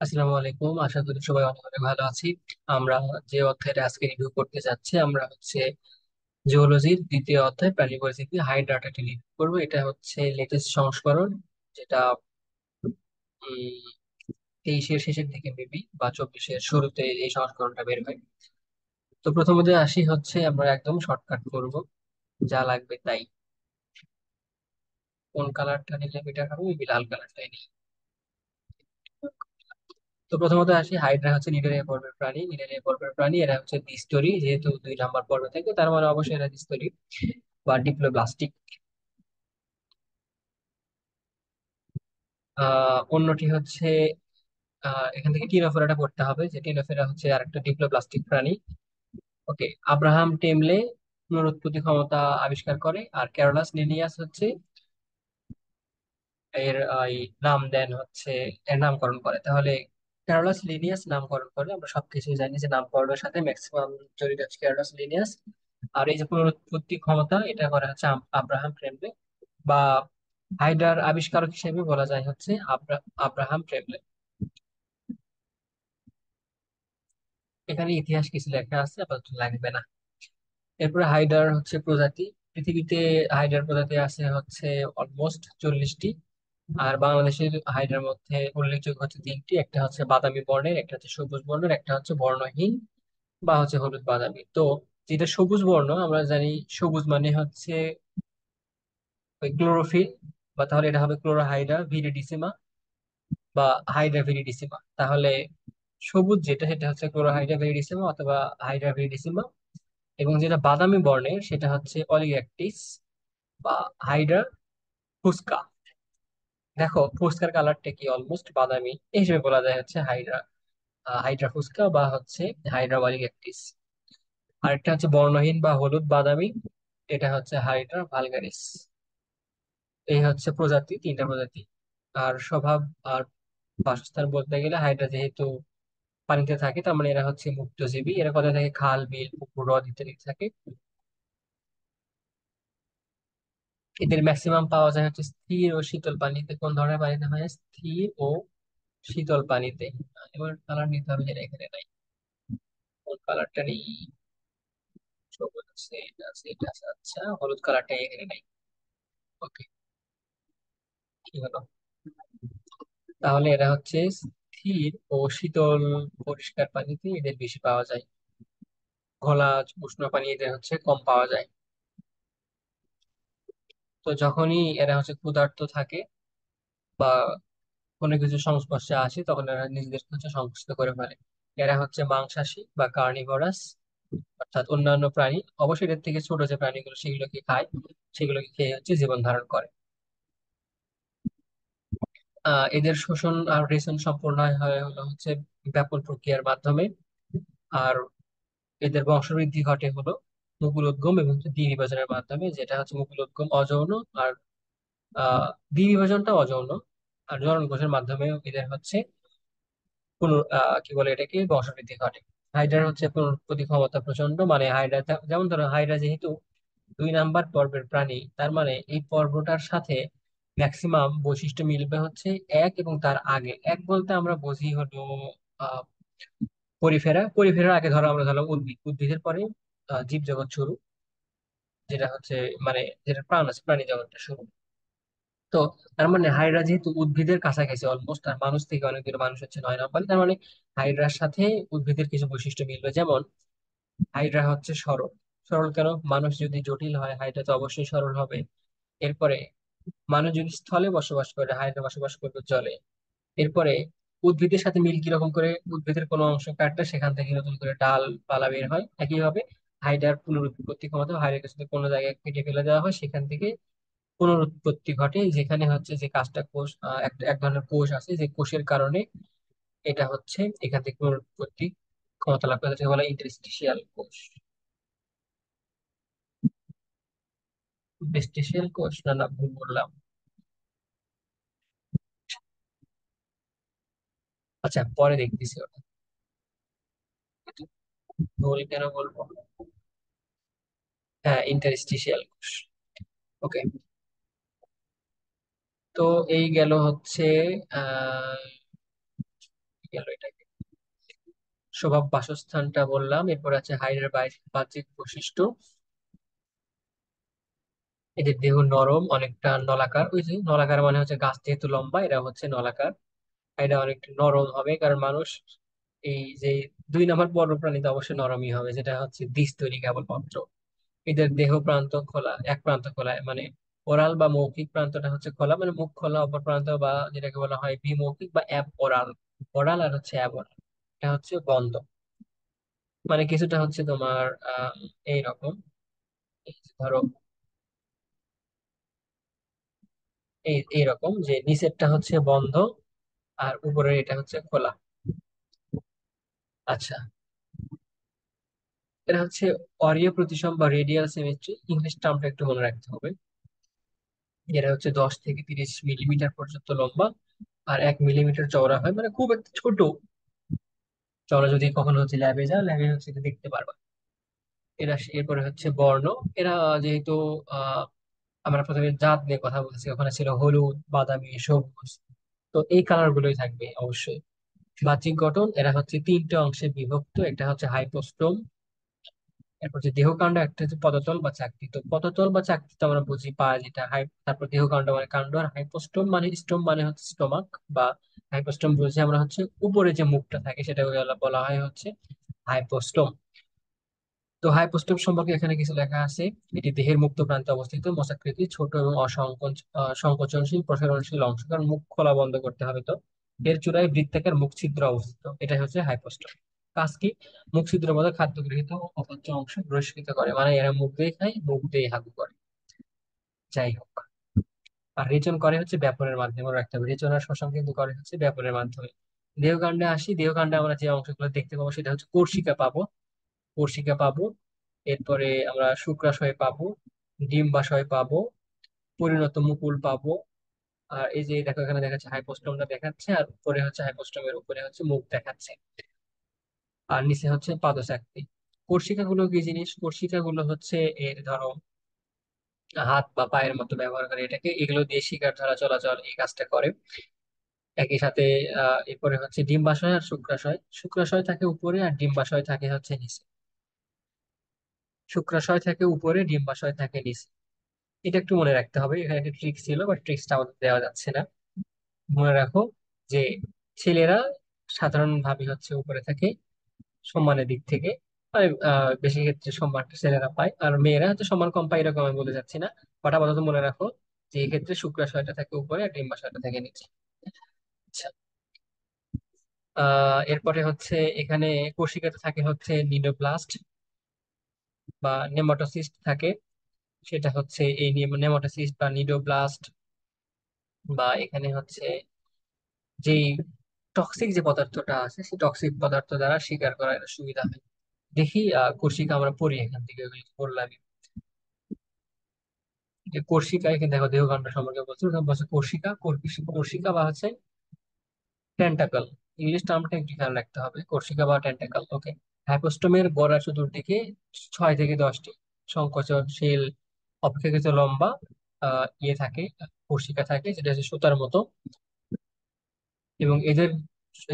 আসসালামু আলাইকুম, আশা করি সবাই অনেক অনেক ভালো আছি। আমরা যে অধ্যায়টা আজকে রিভিউ করতে যাচ্ছি, আমরা হচ্ছে জিওলজির দ্বিতীয় অধ্যায় প্রাণী পরিস্থিতি হাইড্রাটাটি রিভিউ করবো। এটা হচ্ছে লেটেস্ট সংস্করণ, যেটা 23-এর শেষের দিকে মেবি বা 24-এর শুরুতে এই সংস্করণটা বের হয়। তো প্রথমত আসি হচ্ছে, আমরা একদম শর্টকাট করব, যা লাগবে তাই। কোন কালারটা নিলে বেটার হবে, মেবি লাল কালারটাই নিই। তো প্রথমত আসি, হাইড্রা হচ্ছে নিডারিয়া পর্বের প্রাণী। এরা হচ্ছে দ্বিস্তরী, যেহেতু 2 নাম্বার পর্বে থাকে তার মানে অবশ্যই এরা দ্বিস্তরী বা ডিপ্লোব্লাস্টিক। অন্যটি হচ্ছে, এখান থেকে টিনোফেরাটা পড়তে হবে, যে টিনোফেরা হচ্ছে আরেকটা ডিপ্লোব্লাস্টিক প্রাণী। ওকে। আব্রাহাম টেমলে পুনরুৎপত্তি ক্ষমতা আবিষ্কার করে, আর ক্যারোলাস লিনিয়াস হচ্ছে এর এই নাম দেন হচ্ছে, এর নামকরণ করে। তাহলে ক্যারোলাস লিনিয়াস নামকরণ করে, আমরা সবকিছু জানি যে নামকরণের সাথে ম্যাক্সিমাম জড়িত হচ্ছে ক্যারোলাস লিনিয়াস। আর এই যে পুনরুৎপত্তি ক্ষমতা, এটা করা হচ্ছে আব্রাহাম ট্রেমলে, বা হাইড্রার আবিষ্কারক হিসেবে বলা যায় হচ্ছে আব্রাহাম ট্রেমলে। এখানে ইতিহাস কিছু লেখা আছে, আপাতত লাগবে না। এরপরে হাইড্রার হচ্ছে প্রজাতি। পৃথিবীতে হাইড্রার প্রজাতি আছে হচ্ছে অলমোস্ট 40টি। আর বাংলাদেশের হাইড্রার মধ্যে উল্লেখযোগ্য হচ্ছে 3টি। একটা হচ্ছে বাদামি বর্ণের, একটা হচ্ছে সবুজ বর্ণের, একটা হচ্ছে বর্ণহীন বা হচ্ছে হলুদ বাদামি। তো যেটা সবুজ বর্ণ, আমরা জানি সবুজ মানে হচ্ছে ওই ক্লোরোফিল, বা তাহলে এটা হবে ক্লোরোহাইড্রা ভিরিডিসিমা বা হাইড্রা ভিরিডিসিমা। তাহলে সবুজ যেটা, সেটা হচ্ছে ক্লোরোহাইড্রা ভিরিডিসিমা অথবা হাইড্রা ভিরিডিসিমা। এবং যেটা বাদামি বর্ণের, সেটা হচ্ছে অলিগ্যাকটিস বা হাইড্রা ফুস্কা। দেখো ফুস্কার কালারটা কি অলমোস্ট বাদামি, এই হিসেবে বলা যায় হচ্ছে হাইড্রা হাইড্রা ফুস্কা বা হচ্ছে হাইড্রা অলিগ্যাকটিস। আরেকটা হচ্ছে বর্ণহীন বা হলুদ বাদামি, এটা হচ্ছে হাইড্রা ভালগারিস। এই হচ্ছে প্রজাতি, 3টা প্রজাতি। আর স্বভাব আর বাসস্থান বলতে গেলে, হাইড্রা যেহেতু পানিতে থাকে, তার মানে এরা হচ্ছে মুক্তজীবী। এরা কোথায় থাকে? খাল, বিল, পুকুর, হ্রদ ইত্যাদি থাকে। এদের ম্যাক্সিমাম পাওয়া যায় হচ্ছে স্থির ও শীতল পানিতে। কোন ধরনের পানিতে হয়? স্থির ও শীতল পানিতে। এবার কালার নিতে হবে, যেটা এখানে নাই। কোন কালারটা নেই? সবুজ আছে, এটা আছে, এটা আছে। আচ্ছা, হলুদ কালারটা এখানে নাই। ওকে, কি হলো? তাহলে এরা হচ্ছে স্থির ও শীতল পরিষ্কার পানিতে এদের বেশি পাওয়া যায়। ঘোলা উষ্ণ পানি এদের হচ্ছে কম পাওয়া যায়। তো যখনই এরা হচ্ছে ক্ষুধার্ত থাকে বা কোনো কিছু সংস্পর্শে আসে, তখন এরা নিজেদের হচ্ছে সংকুচিত করে ফেলে। এরা হচ্ছে মাংসাশী বা কার্নিভোরাস, অর্থাৎ অন্যান্য প্রাণী, অবশ্যই এদের থেকে ছোট যে প্রাণীগুলো সেগুলোকে খায়, সেগুলোকে খেয়ে হচ্ছে জীবন ধারণ করে। এদের শোষণ আর রেশন সম্পূর্ণ হয় হলো হচ্ছে ব্যাপন প্রক্রিয়ার মাধ্যমে। আর এদের বংশবৃদ্ধি ঘটে হলো মুকুলোদ্গম এবং দ্বিবিভাজনের মাধ্যমে, যেটা হচ্ছে মুকুলোদ্গম অযৌন, আর দ্বিবিভাজনটা অযৌন। আর জনন কোষের মাধ্যমে এদের হচ্ছে কি বলে এটাকে, বংশবৃদ্ধি ঘটে। হাইড্রার হচ্ছে পুনরুৎপত্তি ক্ষমতা প্রচন্ড। মানে হাইড্রা, যেমন ধরো হাইড্রা যেহেতু 2 নাম্বার পর্বের প্রাণী, তার মানে এই পর্বটার সাথে ম্যাক্সিমাম বৈশিষ্ট্য মিলবে হচ্ছে 1 এবং তার আগে। 1 বলতে আমরা বুঝি হলো আহ পরিফেরার আগে ধরো আমরা ধরলাম উদ্ভিদ, উদ্ভিদের পরে জীবজগৎ শুরু, যেটা হচ্ছে মানে যেটা প্রাণ আছে, প্রাণী জগৎটা শুরু। তো তার মানে হাইড্রা যেহেতু উদ্ভিদের কাছাকাছি অলমোস্ট, আর মানুষ থেকে অনেক দূরে, মানুষ হচ্ছে 9 নাম্বার, তার মানে হাইড্রার সাথে উদ্ভিদের কিছু বৈশিষ্ট্য মিলবে। যেমন হাইড্রা হচ্ছে সরল। সরল কেন? মানুষ যদি জটিল হয়, হাইড্রা তো অবশ্যই সরল হবে। এরপরে মানুষ যদি স্থলে বসবাস করে, হাইড্রা বসবাস করবে জলে। এরপরে উদ্ভিদের সাথে মিল কিরকম করে? উদ্ভিদের কোনো অংশ কাটলে সেখান থেকে নতুন করে ডাল পালা বের হয়। একইভাবে হাইড্রার পুনরুৎপত্তি ক্ষমতা, হাইড্রাকে যদি কোনো জায়গায় কেটে ফেলে দেওয়া হয়, সেখান থেকে পুনরুৎপত্তি ঘটে। যেখানে হচ্ছে যে কাজটা কোষ, এক ধরনের কোষ আছে, যে কোষের কারণে এটা হচ্ছে এখান থেকে পুনরুৎপত্তি ক্ষমতা লাভ করে, যেটাকে বলা ইন্টারস্টিশিয়াল কোষ। ইন্টারস্টিশিয়াল কোষ, না না, ভুল বললাম। আচ্ছা, পরে দেখতেছি ওটা। কিন্তু ভুল কেন বলবো? হ্যাঁ, ইন্টারস্টিশিয়াল কোষ। ওকে। তো এই গেল হচ্ছে আহ গেল এটাকে। স্বভাব বাসস্থানটা বললাম, এরপর আছে হাড়ের বাহ্যিক বৈশিষ্ট্য। এদের দেহ নরম, অনেকটা নলাকার। ওই যে নলাকার মানে হচ্ছে গাছ যেহেতু লম্বা, এরা হচ্ছে নলাকার। এটা অনেকটা নরম হবে, কারণ মানুষ এই যে 2 নম্বর বড় প্রাণী তো অবশ্যই নরমই হবে, যেটা হচ্ছে দ্বিস্তরী কেবলমাত্র। এদের দেহ প্রান্ত খোলা, এক প্রান্ত খোলা, মানে ওরাল বা মৌখিক প্রান্তটা হচ্ছে খোলা, মানে মুখ খোলা, অপর প্রান্ত বা যেটাকে বলা হয় বিমৌখিক বা অ্যাব ওরাল। ওরাল আর হচ্ছে অ্যাব ওরাল, এটা হচ্ছে বন্ধ। মানে কিছুটা হচ্ছে তোমার এইরকম, এই যে ধরো এইরকম যে নিচেরটা হচ্ছে বন্ধ আর উপরের এটা হচ্ছে খোলা। আচ্ছা, এটা হচ্ছে অরীয় প্রতিসম বা রেডিয়াল সিমেট্রি, ইংলিশ টার্মটা একটু মনে রাখতে হবে। এরা হচ্ছে 10 থেকে 30 মিলিমিটার পর্যন্ত লম্বা আর 1 মিলিমিটার চওড়া হয়, মানে খুব একটা ছোট। চওড়া যদি কখনো হচ্ছে ল্যাবে যাও, ল্যাবে হচ্ছে এটা দেখতে পারবা। এরপরে হচ্ছে বর্ণ। এরা যেহেতু আহ আমরা প্রথমে জাত নিয়ে কথা বলছি, ওখানে ছিল হলুদ, বাদামি, সবুজ, তো এই কালার গুলোই থাকবে অবশ্যই। বাহ্যিক গঠন, এরা হচ্ছে 3টে অংশে বিভক্ত। একটা হচ্ছে হাইপোস্টোম, এরপর যে দেহকাণ্ড, একটা হচ্ছে পদতল বা চাকতি। তো পদতল বা চাকতি তো আমরা বুঝি পা যেটা তারপর দেহকাণ্ড মানে কাণ্ড, আর হাইপোস্টোম মানে স্টোম মানে হচ্ছে স্টোমাক বা হাইপোস্টোম বুঝি আমরা হচ্ছে উপরে যে মুখটা থাকে সেটা বলা বলা হয় হচ্ছে হাইপোস্টোম। তো হাইপোস্টোম সম্পর্কে এখানে কিছু লেখা আছে। এটি দেহের মুক্ত প্রান্তে অবস্থিত, মশাকৃতি, ছোট এবং সংকোচনশীল প্রসারণশীল অংশ, কারণ মুখ খোলা বন্ধ করতে হবে। তো এর চূড়ায় বৃত্তাকার মুখ ছিদ্র অবস্থিত, এটাই হচ্ছে হাইপোস্টোম। কাজ কি? মুখ ছিদ্র মধ্যে খাদ্য গৃহীত ও অপাচ্য অংশ বহিষ্কৃত করে, মানে এরা মুখ দিয়ে খায়, মুখ দিয়ে হাগু করে। যাই হোক, আর রেচন করে হচ্ছে ব্যাপনের মাধ্যমে, মনে রাখতে হবে রেচন আর শ্বসন কিন্তু করে হচ্ছে ব্যাপনের মাধ্যমে। দেহকাণ্ডে আসি, দেহকাণ্ডে আমরা যে অংশগুলো দেখতে পাবো সেটা হচ্ছে কোর্সিকা পাবো। কোর্সিকা পাবো, এরপরে আমরা শুক্রাশয় পাবো, ডিম্বাশয় পাবো, পরিণত মুকুল পাবো। আর এই যে দেখো এখানে দেখাচ্ছে হাইপোস্টোমটা দেখাচ্ছে, আর উপরে হচ্ছে হাইপোস্টোমের উপরে হচ্ছে মুখ দেখাচ্ছে, আর নিচে হচ্ছে পাদচাকতি। কোর্সিকা গুলো কি জিনিস? কোর্সিকা গুলো হচ্ছে এর ধরো হাত বা পায়ের মতো ব্যবহার করে এটাকে, এগুলো দিয়ে শিকার ধরা, চলাচল, এই কাজটা করে। একই সাথে এরপরে হচ্ছে ডিম্বাশয় আর শুক্রাশয়। শুক্রাশয় থাকে উপরে আর ডিম্বাশয় থাকে হচ্ছে নিচে। শুক্রাশয় থাকে উপরে, ডিম্বাশয় থাকে নিচে। এটা একটু মনে রাখতে হবে, এখানে একটা ট্রিক্স ছিল বাট ট্রিক্সটা আমাদের দেওয়া যাচ্ছে না। মনে রাখো যে ছেলেরা সাধারণভাবে হচ্ছে উপরে থাকে সম্মানের দিক থেকে, মানে বেশি ক্ষেত্রে সম্মানটা ছেলেরা পায়, আর মেয়েরা হচ্ছে সম্মান কম পায়, এরকম আমি বলতে চাচ্ছি না। বাট আপাতত মনে রাখো যে এই ক্ষেত্রে শুক্রাশয়টা থাকে উপরে আর ডিম্বাশয়টা থাকে নিচে। আচ্ছা, এরপরে হচ্ছে এখানে কোশিকাতে থাকে হচ্ছে নিডোপ্লাস্ট বা নেমাটোসিস্ট থাকে। সেটা হচ্ছে এই নেমাটোসিস্ট বা নিডোপ্লাস্ট, বা এখানে হচ্ছে যেই টক্সিক যে পদার্থটা আছে সেই টক্সিক পদার্থ দ্বারা শিকার করার সুবিধা হয়। দেখি কোর্সিকা আমরা পড়ি এখান থেকে, ওগুলো পড়লাম। যে কোর্সিকা, এখানে দেখো দেহকাণ্ড সম্পর্কে বলছে, ওখানে বলছে কোর্সিকা, কোর্সিকা বা হচ্ছে টেন্টাকল। ইংলিশ টার্মটা একটু খেয়াল রাখতে হবে, কোর্সিকা বা টেন্টাকল। ওকে। হাইপোস্টোমের গোড়া চতুর্দিকে 6 থেকে 10টি সংকোচনশীল অপেক্ষাকৃত লম্বা ইয়ে থাকে, কোর্সিকা থাকে, যেটা হচ্ছে সুতার মতো। এবং এদের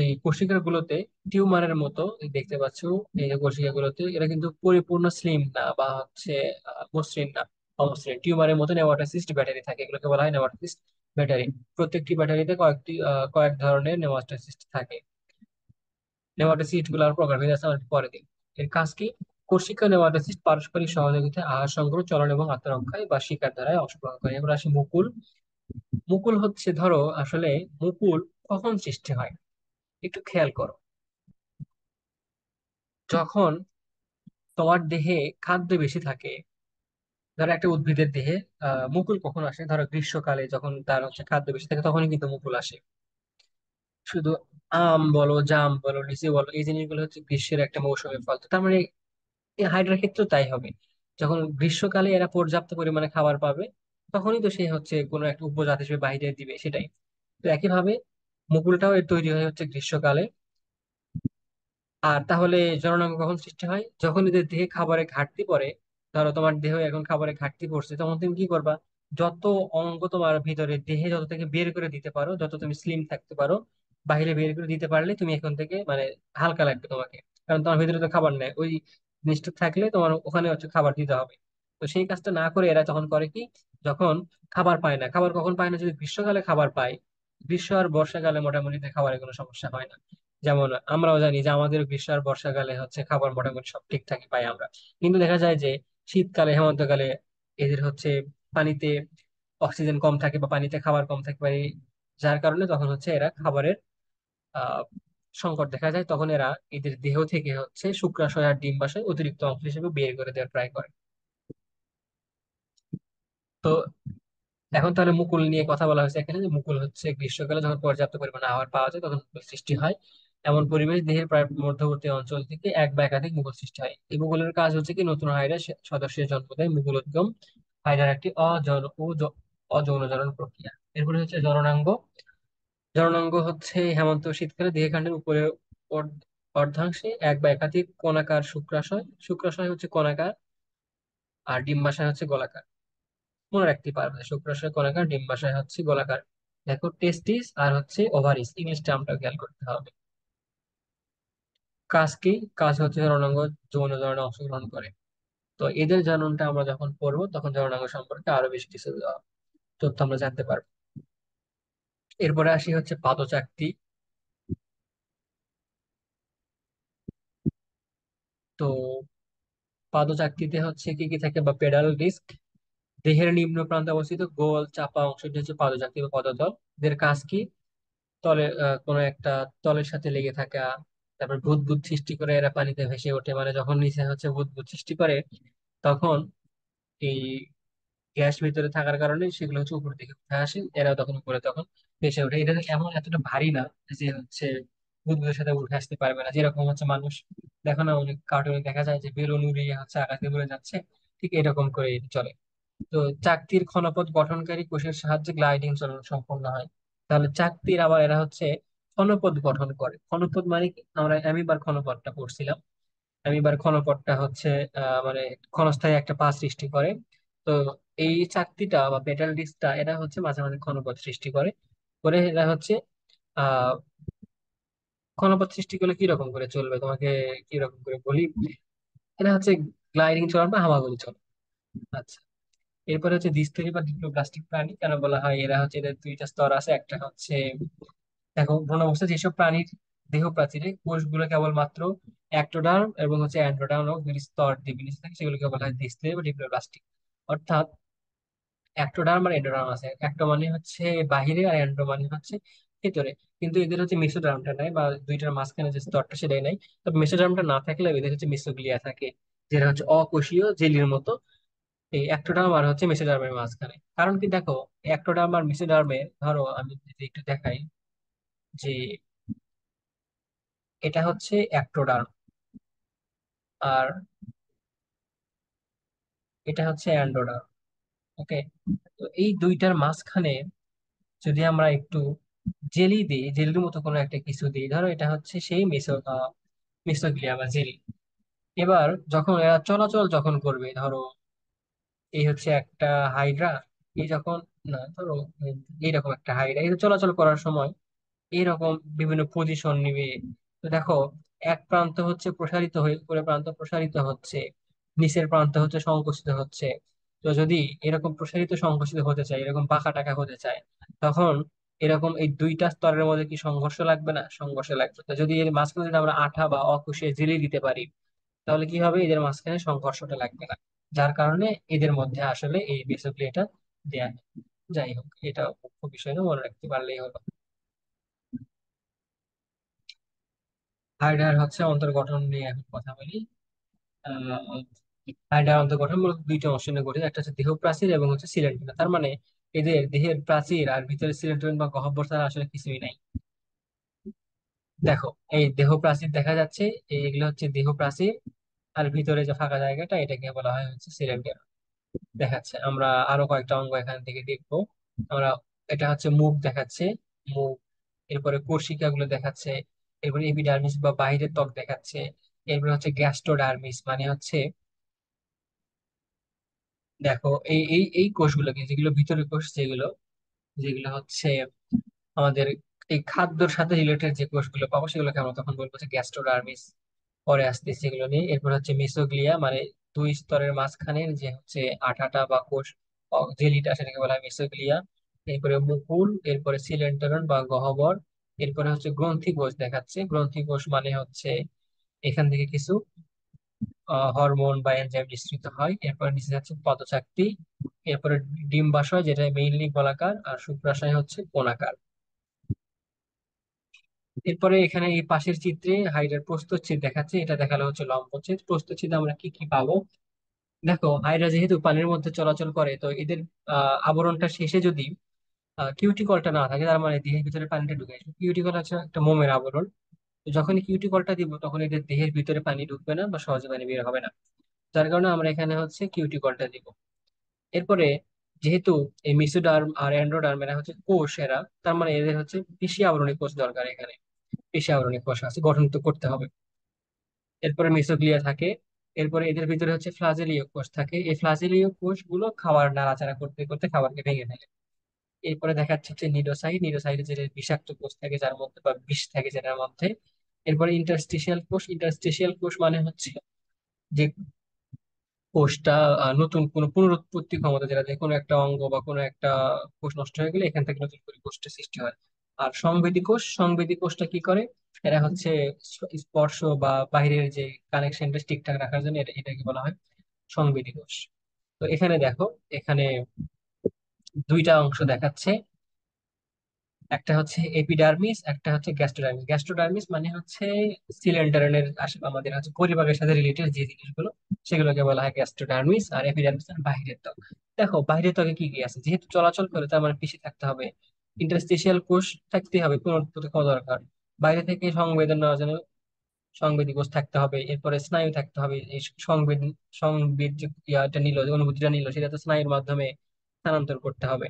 এই কোষিকা গুলোতে টিউমারের মতো দেখতে পাচ্ছ। এই যে কোষিকা গুলোতে এরা কিন্তু পরিপূর্ণ স্লিম না বা হচ্ছে মসৃণ না, অমসৃণ। টিউমারের মতো নেমাটোসিস্ট ব্যাটারি থাকে, এগুলোকে বলা হয় নেমাটোসিস্ট ব্যাটারি। প্রত্যেকটি ব্যাটারিতে কয়েক ধরনের নেমাটোসিস্ট থাকে। নেমাটোসিস্ট গুলার প্রকারভেদ আছে, আমরা পরে দিই। এর কাজ কি? কোষিকা নেমাটোসিস্ট পারস্পরিক সহযোগিতায় আহার সংগ্রহ, চলন এবং আত্মরক্ষায় বা শিকার দ্বারায় অংশগ্রহণ করে। এবার আসি মুকুল। মুকুল হচ্ছে ধরো আসলে মুকুল কখন সৃষ্টি হয় একটু খেয়াল করো। যখন তোমার দেহে খাদ্য বেশি থাকে, ধরো একটা উদ্ভিদের দেহে মুকুল কখন আসে? ধরো গ্রীষ্মকালে যখন তার হচ্ছে খাদ্য বেশি থাকে তখনই কিন্তু মুকুল আসে। শুধু আম বলো, জাম বলো, লিচু বলো, এই জিনিসগুলো হচ্ছে গ্রীষ্মের একটা মৌসুমী ফল। তো তার মানে এই হাইড্রার ক্ষেত্রেও তাই হবে। যখন গ্রীষ্মকালে এরা পর্যাপ্ত পরিমাণে খাবার পাবে, তখনই তো সে হচ্ছে কোনো একটা উপজাত হিসেবে বাইরে দিবে, সেটাই। তো একইভাবে মুকুলটাও এর তৈরি হয় হচ্ছে গ্রীষ্মকালে। আর তাহলে জননাঙ্গ কখন সৃষ্টি হয়? যখন এদের দেহে খাবারের ঘাটতি পড়ে। ধরো তোমার দেহ এখন খাবারের ঘাটতি পড়ছে, তখন তুমি কি করবা? যত অঙ্গ তোমার ভিতরে দেহে যত থেকে বের করে দিতে পারো, যত তুমি স্লিম থাকতে পারো, বাইরে বের করে দিতে পারলে তুমি এখন থেকে মানে হালকা লাগবে তোমাকে, কারণ তোমার ভিতরে তো খাবার নেই। ওই জিনিসটা থাকলে তোমার ওখানে হচ্ছে খাবার দিতে হবে। তো সেই কাজটা না করে এরা তখন করে কি, যখন খাবার পায় না, খাবার কখন পায় না, যদি গ্রীষ্মকালে খাবার পায়, গ্রীষ্ম আর বর্ষাকালে মোটামুটি খাবারের কোনো সমস্যা হয় না। যেমন আমরাও জানি যে আমাদের গ্রীষ্ম আর বর্ষাকালে হচ্ছে খাবার মোটামুটি সব ঠিকঠাকই পাই আমরা। কিন্তু দেখা যায় যে শীতকালে, হেমন্তকালে এদের হচ্ছে পানিতে অক্সিজেন কম থাকে বা পানিতে খাবার কম থাকে পারে, যার কারণে তখন হচ্ছে এরা খাবারের আহ সংকট দেখা যায়। তখন এরা এদের দেহ থেকে হচ্ছে শুক্রাশয় আর ডিম্বাশয় অতিরিক্ত অংশ হিসেবে বের করে দেওয়ার ট্রাই করে। তো এখন তাহলে মুকুল নিয়ে কথা বলা হয়েছে এখানে, যে মুকুল হচ্ছে গ্রীষ্মকালে যখন পর্যাপ্ত পরিমাণে আহার পাওয়া যায় তখন মুকুল সৃষ্টি হয়। এমন পরিবেশ দেহের প্রায় মধ্যবর্তী অঞ্চল থেকে এক বা একাধিক মুকুল সৃষ্টি হয়। এই মুকুলের কাজ হচ্ছে কি, নতুন হাইডা সদস্যের জন্ম দেয়। মুকুল উদ্গম হাইডার একটি অযৌনজনন প্রক্রিয়া। এরপরে হচ্ছে জননাঙ্গ। জননাঙ্গ হচ্ছে হেমন্ত ও শীতকালে দেহকাণ্ডের উপরে অর্ধাংশে এক বা একাধিক কোণাকার শুক্রাশয়, শুক্রাশয় হচ্ছে কোণাকার, আর ডিম্বাশয় হচ্ছে গোলাকার। মনে রাখতে পারবে, শুক্রাশয় কোণাকার, ডিম্বাশয় হচ্ছে গোলাকার। দেখো টেস্টিস আর হচ্ছে ওভারিস, ইংলিশ টার্মটা খেয়াল করতে হবে। কাজ কি? কাজ হচ্ছে জননাঙ্গ যৌন জননে অংশগ্রহণ করে। তো এদের জননটা আমরা যখন পড়বো তখন জননাঙ্গ সম্পর্কে আরো বেশি কিছু তথ্য আমরা জানতে পারবো। এরপরে আসি হচ্ছে পাদচাকতি। তো পাদচাকতিতে হচ্ছে কি কি থাকে, বা পেডাল ডিস্ক, দেহের নিম্ন প্রান্তে অবস্থিত গোল চাপা অংশটি হচ্ছে পাদচাকতি বা পদতল। এদের কাজ কি? তলে কোনো একটা তলের সাথে লেগে থাকা, তারপর বুদবুদ সৃষ্টি করে এরা পানিতে ভেসে ওঠে। মানে যখন নিচে হচ্ছে বুদবুদ সৃষ্টি করে, তখন এই গ্যাস ভিতরে থাকার কারণে সেগুলো হচ্ছে উপর দিকে উঠে আসে, এরা তখন উপরে তখন ভেসে ওঠে। এটা এমন এতটা ভারী না যে হচ্ছে বুদবুদের সাথে উঠে আসতে পারবে না। যেরকম হচ্ছে মানুষ, দেখো না অনেক কার্টুনে দেখা যায় যে বেলুন উড়িয়ে হচ্ছে আকাশে উড়ে যাচ্ছে, ঠিক এরকম করে চলে। তো চাকতির ক্ষণপথ গঠনকারী কোষের সাহায্যে গ্লাইডিং চলন সম্পন্ন হয়। তাহলে চাকতির আবার এরা হচ্ছে ক্ষণপথ গঠন করে। ক্ষণপথ মানে কি? আমরা অ্যামিবার ক্ষণপথটা পড়ছিলাম। অ্যামিবার ক্ষণপথটা হচ্ছে মানে ক্ষণস্থায়ী একটা পা সৃষ্টি করে। তো এই চাকতিটা বা পেটাল ডিস্কটা এরা হচ্ছে মাঝে মাঝে ক্ষণপথ সৃষ্টি করে। করে এরা হচ্ছে আহ ক্ষণপথ সৃষ্টি করলে কিরকম করে চলবে তোমাকে, কিরকম করে বলি। এটা হচ্ছে গ্লাইডিং চলন বা হামাগুড়ি চলন। আচ্ছা, এরপরে হচ্ছে দ্বিস্তরী বা ডিপ্লোপ্লাস্টিক প্রাণী কেন বলা হয়? এরা হচ্ছে, এদের দুইটা স্তর আছে। একটা হচ্ছে, দেখো ভ্রূণ অবস্থায় যেসব প্রাণীর দেহ প্রাচীরে কোষগুলো কেবলমাত্র অ্যাক্টোডার্ম এবং হচ্ছে অ্যান্ড্রোডার্ম নামক দুই স্তর দিয়ে বিন্যস্ত থাকে, সেগুলোকে বলা হয় দ্বিস্তরী বা ডিপ্লোপ্লাস্টিক। অর্থাৎ অ্যাক্টোডার্ম আর এন্ডোডার্ম আছে। অ্যাক্টো মানে হচ্ছে বাহিরে আর এন্ডো মানে হচ্ছে ভিতরে। কিন্তু এদের হচ্ছে মেসোডার্মটা নাই, বা দুইটার মাঝখানে যে স্তরটা সেটাই নাই। তবে মেসোডার্মটা না থাকলে এদের হচ্ছে মিসোগ্লিয়া থাকে, যেটা হচ্ছে অকোষীয় জেলির মতো। এই অ্যাক্টোডার্ম আর হচ্ছে মেসোডার্মের মাঝখানে। কারণ কি দেখো, অ্যাক্টোডার্ম আর মেসোডার্মে, ধরো আমি যদি একটু দেখাই যে এটা হচ্ছে অ্যাক্টোডার্ম, আর এটা হচ্ছে অ্যান্ডোডার্ম। ওকে, তো এই দুইটার মাঝখানে যদি আমরা একটু জেলি দিই, জেলির মতো কোনো একটা কিছু দিই, ধরো এটা হচ্ছে সেই মেসোগ্লিয়া বা জেলি। এবার যখন এরা চলাচল যখন করবে, ধরো এই হচ্ছে একটা হাইড্রা, এই যখন, না ধরো এইরকম একটা হাইড্রা, এই যে চলাচল করার সময় এইরকম বিভিন্ন পজিশন নিবে। তো দেখো, এক প্রান্ত হচ্ছে প্রসারিত হয়ে উপরের প্রান্ত প্রসারিত হচ্ছে, নিচের প্রান্ত হচ্ছে সংকুচিত হচ্ছে। তো যদি এরকম প্রসারিত সংকুচিত হতে চায়, এরকম বাঁকা টাকা হতে চায়, তখন এরকম এই দুইটা স্তরের মধ্যে কি সংঘর্ষ লাগবে না? সংঘর্ষ লাগবে। তো যদি এর মাঝখানে যদি আমরা আঠা বা অকুশিয়ে জেলি দিতে পারি, তাহলে কি হবে, এদের মাঝখানে সংঘর্ষটা লাগবে না। যার কারণে এদের মধ্যে আসলে এই বেসিক্যালি এটা দেয়া হয়। যাই হোক, এটা মুখ্য বিষয় না, মনে রাখতে পারলেই হলো। হাইডার হচ্ছে অন্তর্গঠন নিয়ে এখন কথা বলি। হাইডার অন্তর্গঠন মূলত দুইটা অংশ নিয়ে গঠিত, একটা হচ্ছে দেহ প্রাচীর এবং হচ্ছে সিলিন্ডার। তার মানে এদের দেহের প্রাচীর আর ভিতরে সিলিন্ডার বা গহ্বর ছাড়া আসলে কিছুই নাই। দেখো, এই দেহ প্রাচীর দেখা যাচ্ছে, এইগুলো হচ্ছে দেহ প্রাচীর, আর ভিতরে যে ফাঁকা জায়গাটা এটাকে বলা হয় হচ্ছে সিলিন্ডার। দেখাচ্ছে, আমরা আরো কয়েকটা অঙ্গ এখান থেকে দেখবো। আমরা, এটা হচ্ছে মুখ দেখাচ্ছে, মুখ। এরপরে কোর্সিকা গুলো দেখাচ্ছে। এরপরে এপিডার্মিস বা বাহিরের ত্বক দেখাচ্ছে। এরপরে হচ্ছে গ্যাস্ট্রোডার্মিস, মানে হচ্ছে দেখো এই এই এই কোষগুলোকে, যেগুলো ভিতরের কোষ, যেগুলো যেগুলো হচ্ছে আমাদের এই খাদ্যর সাথে রিলেটেড যে কোষগুলো পাবো সেগুলোকে আমরা তখন বলবো যে গ্যাস্ট্রোডার্মিস। পরে আসতেছি এগুলো নিয়ে। এরপর হচ্ছে মেসোগ্লিয়া, মানে দুই স্তরের মাঝখানের যে হচ্ছে আঠাটা বা কোষ, জেলিটা, সেটাকে বলা হয় মেসোগ্লিয়া। এরপরে মুকুল, এরপরে সিলেন্টারন বা গহ্বর। এরপরে হচ্ছে গ্রন্থি কোষ দেখাচ্ছে। গ্রন্থি কোষ মানে হচ্ছে এখান থেকে কিছু হরমোন বা এনজাইম নিঃসৃত হয়। এরপরে নিচে যাচ্ছে পদচাকতি। এরপরে ডিম্বাশয়, যেটা মেইনলি গোলাকার, আর শুক্রাশয় হচ্ছে কোণাকার। এরপরে এখানে এই পাশের চিত্রে হাইড্রার প্রস্থচ্ছেদ দেখাচ্ছে, এটা দেখালো হচ্ছে লম্বচ্ছেদ। প্রস্থচ্ছেদে আমরা কি কি পাবো? দেখো, হাইড্রা যেহেতু পানির মধ্যে চলাচল করে, তো এদের আবরণটা শেষে যদি কিউটিকলটা না থাকে, তার মানে দেহের ভিতরে পানিটা ঢুকে আসবে। কিউটিকল হচ্ছে একটা মোমের আবরণ। তো যখনই কিউটিকলটা দিব, তখন এদের দেহের ভিতরে পানি ঢুকবে না বা সহজে পানি বের হবে না। যার কারণে আমরা এখানে হচ্ছে কিউটিকলটা দিব। এরপরে যেহেতু এই মিসোডার্ম আর এন্ডোডার্ম এরা হচ্ছে কোষ, এরা তার মানে এদের হচ্ছে পেশি আবরণী কোষ দরকার। এখানে পেশি আবরণী কোষ আছে, গঠন তো করতে হবে। এরপরে মিসোগ্লিয়া থাকে। এরপরে এদের ভিতরে হচ্ছে ফ্লাজেলীয় কোষ থাকে। এই ফ্লাজেলীয় কোষগুলো খাবার নাড়াচাড়া করতে করতে খাবারকে ভেঙে ফেলে। এরপরে দেখাচ্ছে হচ্ছে নিডোসাইট। নিডোসাইটে যে বিষাক্ত কোষ থাকে যার মধ্যে, বা বিষ থাকে যেটার মধ্যে। এরপরে ইন্টারস্টিশিয়াল কোষ। ইন্টারস্টিশিয়াল কোষ মানে হচ্ছে যে কোষটা নতুন কোনো পুনরুৎপত্তি ক্ষমতা, যেটা যে কোনো একটা অঙ্গ বা কোনো একটা কোষ নষ্ট হয়ে গেলে এখান থেকে নতুন করে কোষটা সৃষ্টি হয়। আর সংবেদী কোষ, সংবেদী কোষটা কি করে? এরা হচ্ছে স্পর্শ বা বাইরের যে কানেকশনটা ঠিকঠাক রাখার জন্য এটাকে বলা হয় সংবেদী কোষ। তো এখানে দেখো, এখানে দুইটা অংশ দেখাচ্ছে। একটা হচ্ছে এপিডার্মিস, একটা হচ্ছে গ্যাস্ট্রোডার্মিস। গ্যাস্ট্রোডার্মিস মানে হচ্ছে সিলিন্ডারের আমাদের হচ্ছে পরিপাকের সাথে রিলেটেড যে জিনিসগুলো, সেগুলোকে বলা হয় গ্যাস্ট্রোডার্মিস। আর এপিডার্মিস মানে বাইরের ত্বক। দেখো, বাইরের ত্বকে কি কি আছে? যেহেতু চলাচল করে, তার মানে পেশি থাকতে হবে, ইন্টারস্টিশিয়াল কোষ থাকতে হবে, পুনরুৎপত্তি করা দরকার। বাইরে থেকে সংবেদন নেওয়ার জন্য সংবেদী কোষ থাকতে হবে। এরপরে স্নায়ু থাকতে হবে। এই সংবেদ যে ইয়াটা নিল, যে অনুভূতিটা নিল, সেটা তো স্নায়ুর মাধ্যমে স্থানান্তর করতে হবে।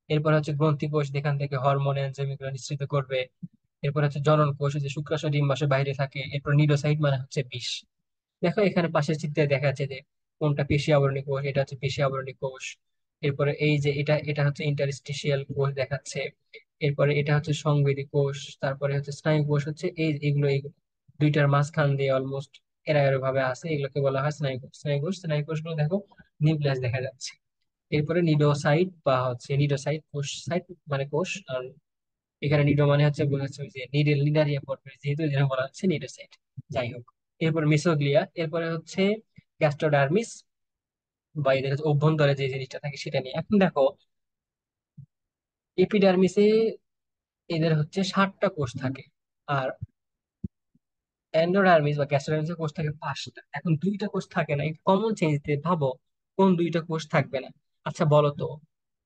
এরপর হচ্ছে গ্রন্থি কোষ, যেখান থেকে হরমোন এনজাইম এগুলো নিঃসৃত করবে। এরপর হচ্ছে জনন কোষ, যে শুক্রাশয় ডিম্বাশয় বাইরে থাকে। এরপর নিডোসাইট মানে হচ্ছে বিষ। দেখো, এখানে পাশের চিত্রে দেখা যাচ্ছে যে কোনটা পেশি আবরণী কোষ, এটা হচ্ছে পেশি আবরণী কোষ। এরপরে এই যে এটা এটা হচ্ছে ইন্টারস্টিশিয়াল কোষ দেখাচ্ছে। এরপরে এটা হচ্ছে সংবেদী কোষ। তারপরে হচ্ছে স্নায়ু কোষ, হচ্ছে এইগুলো দুইটার মাঝখান দিয়ে অলমোস্ট এরা ভাবে আছে, এগুলোকে বলা হয় স্নায়ু কোষ। স্নায়ু কোষগুলো দেখো নিউক্লিয়াস দেখা যাচ্ছে। এরপরে নিডোসাইট বা হচ্ছে নিডোসাইট, কোষ সাইট মানে কোষ। আর এখানে নিডো মানে হচ্ছে বোঝাচ্ছে ওই যে নিডেল, নিডারিয়া পড়বে যেহেতু, যেটা বলা হচ্ছে নিডোসাইট। যাই হোক, এরপর মিসোগ্লিয়া। এরপরে হচ্ছে গ্যাস্ট্রোডার্মিস, বা এদের হচ্ছে অভ্যন্তরে যে জিনিসটা থাকে সেটা নিয়ে। এখন দেখো, এপিডার্মিসে এদের হচ্ছে 60টা কোষ থাকে। আর এন্ডোডার্মিস বা গ্যাস্ট্রোডার্মিসে কোষ থাকে 5টা। এখন দুইটা কোষ থাকে না, কমন চেঞ্জ দিয়ে ভাবো কোন দুইটা কোষ থাকবে না? আচ্ছা বলো তো,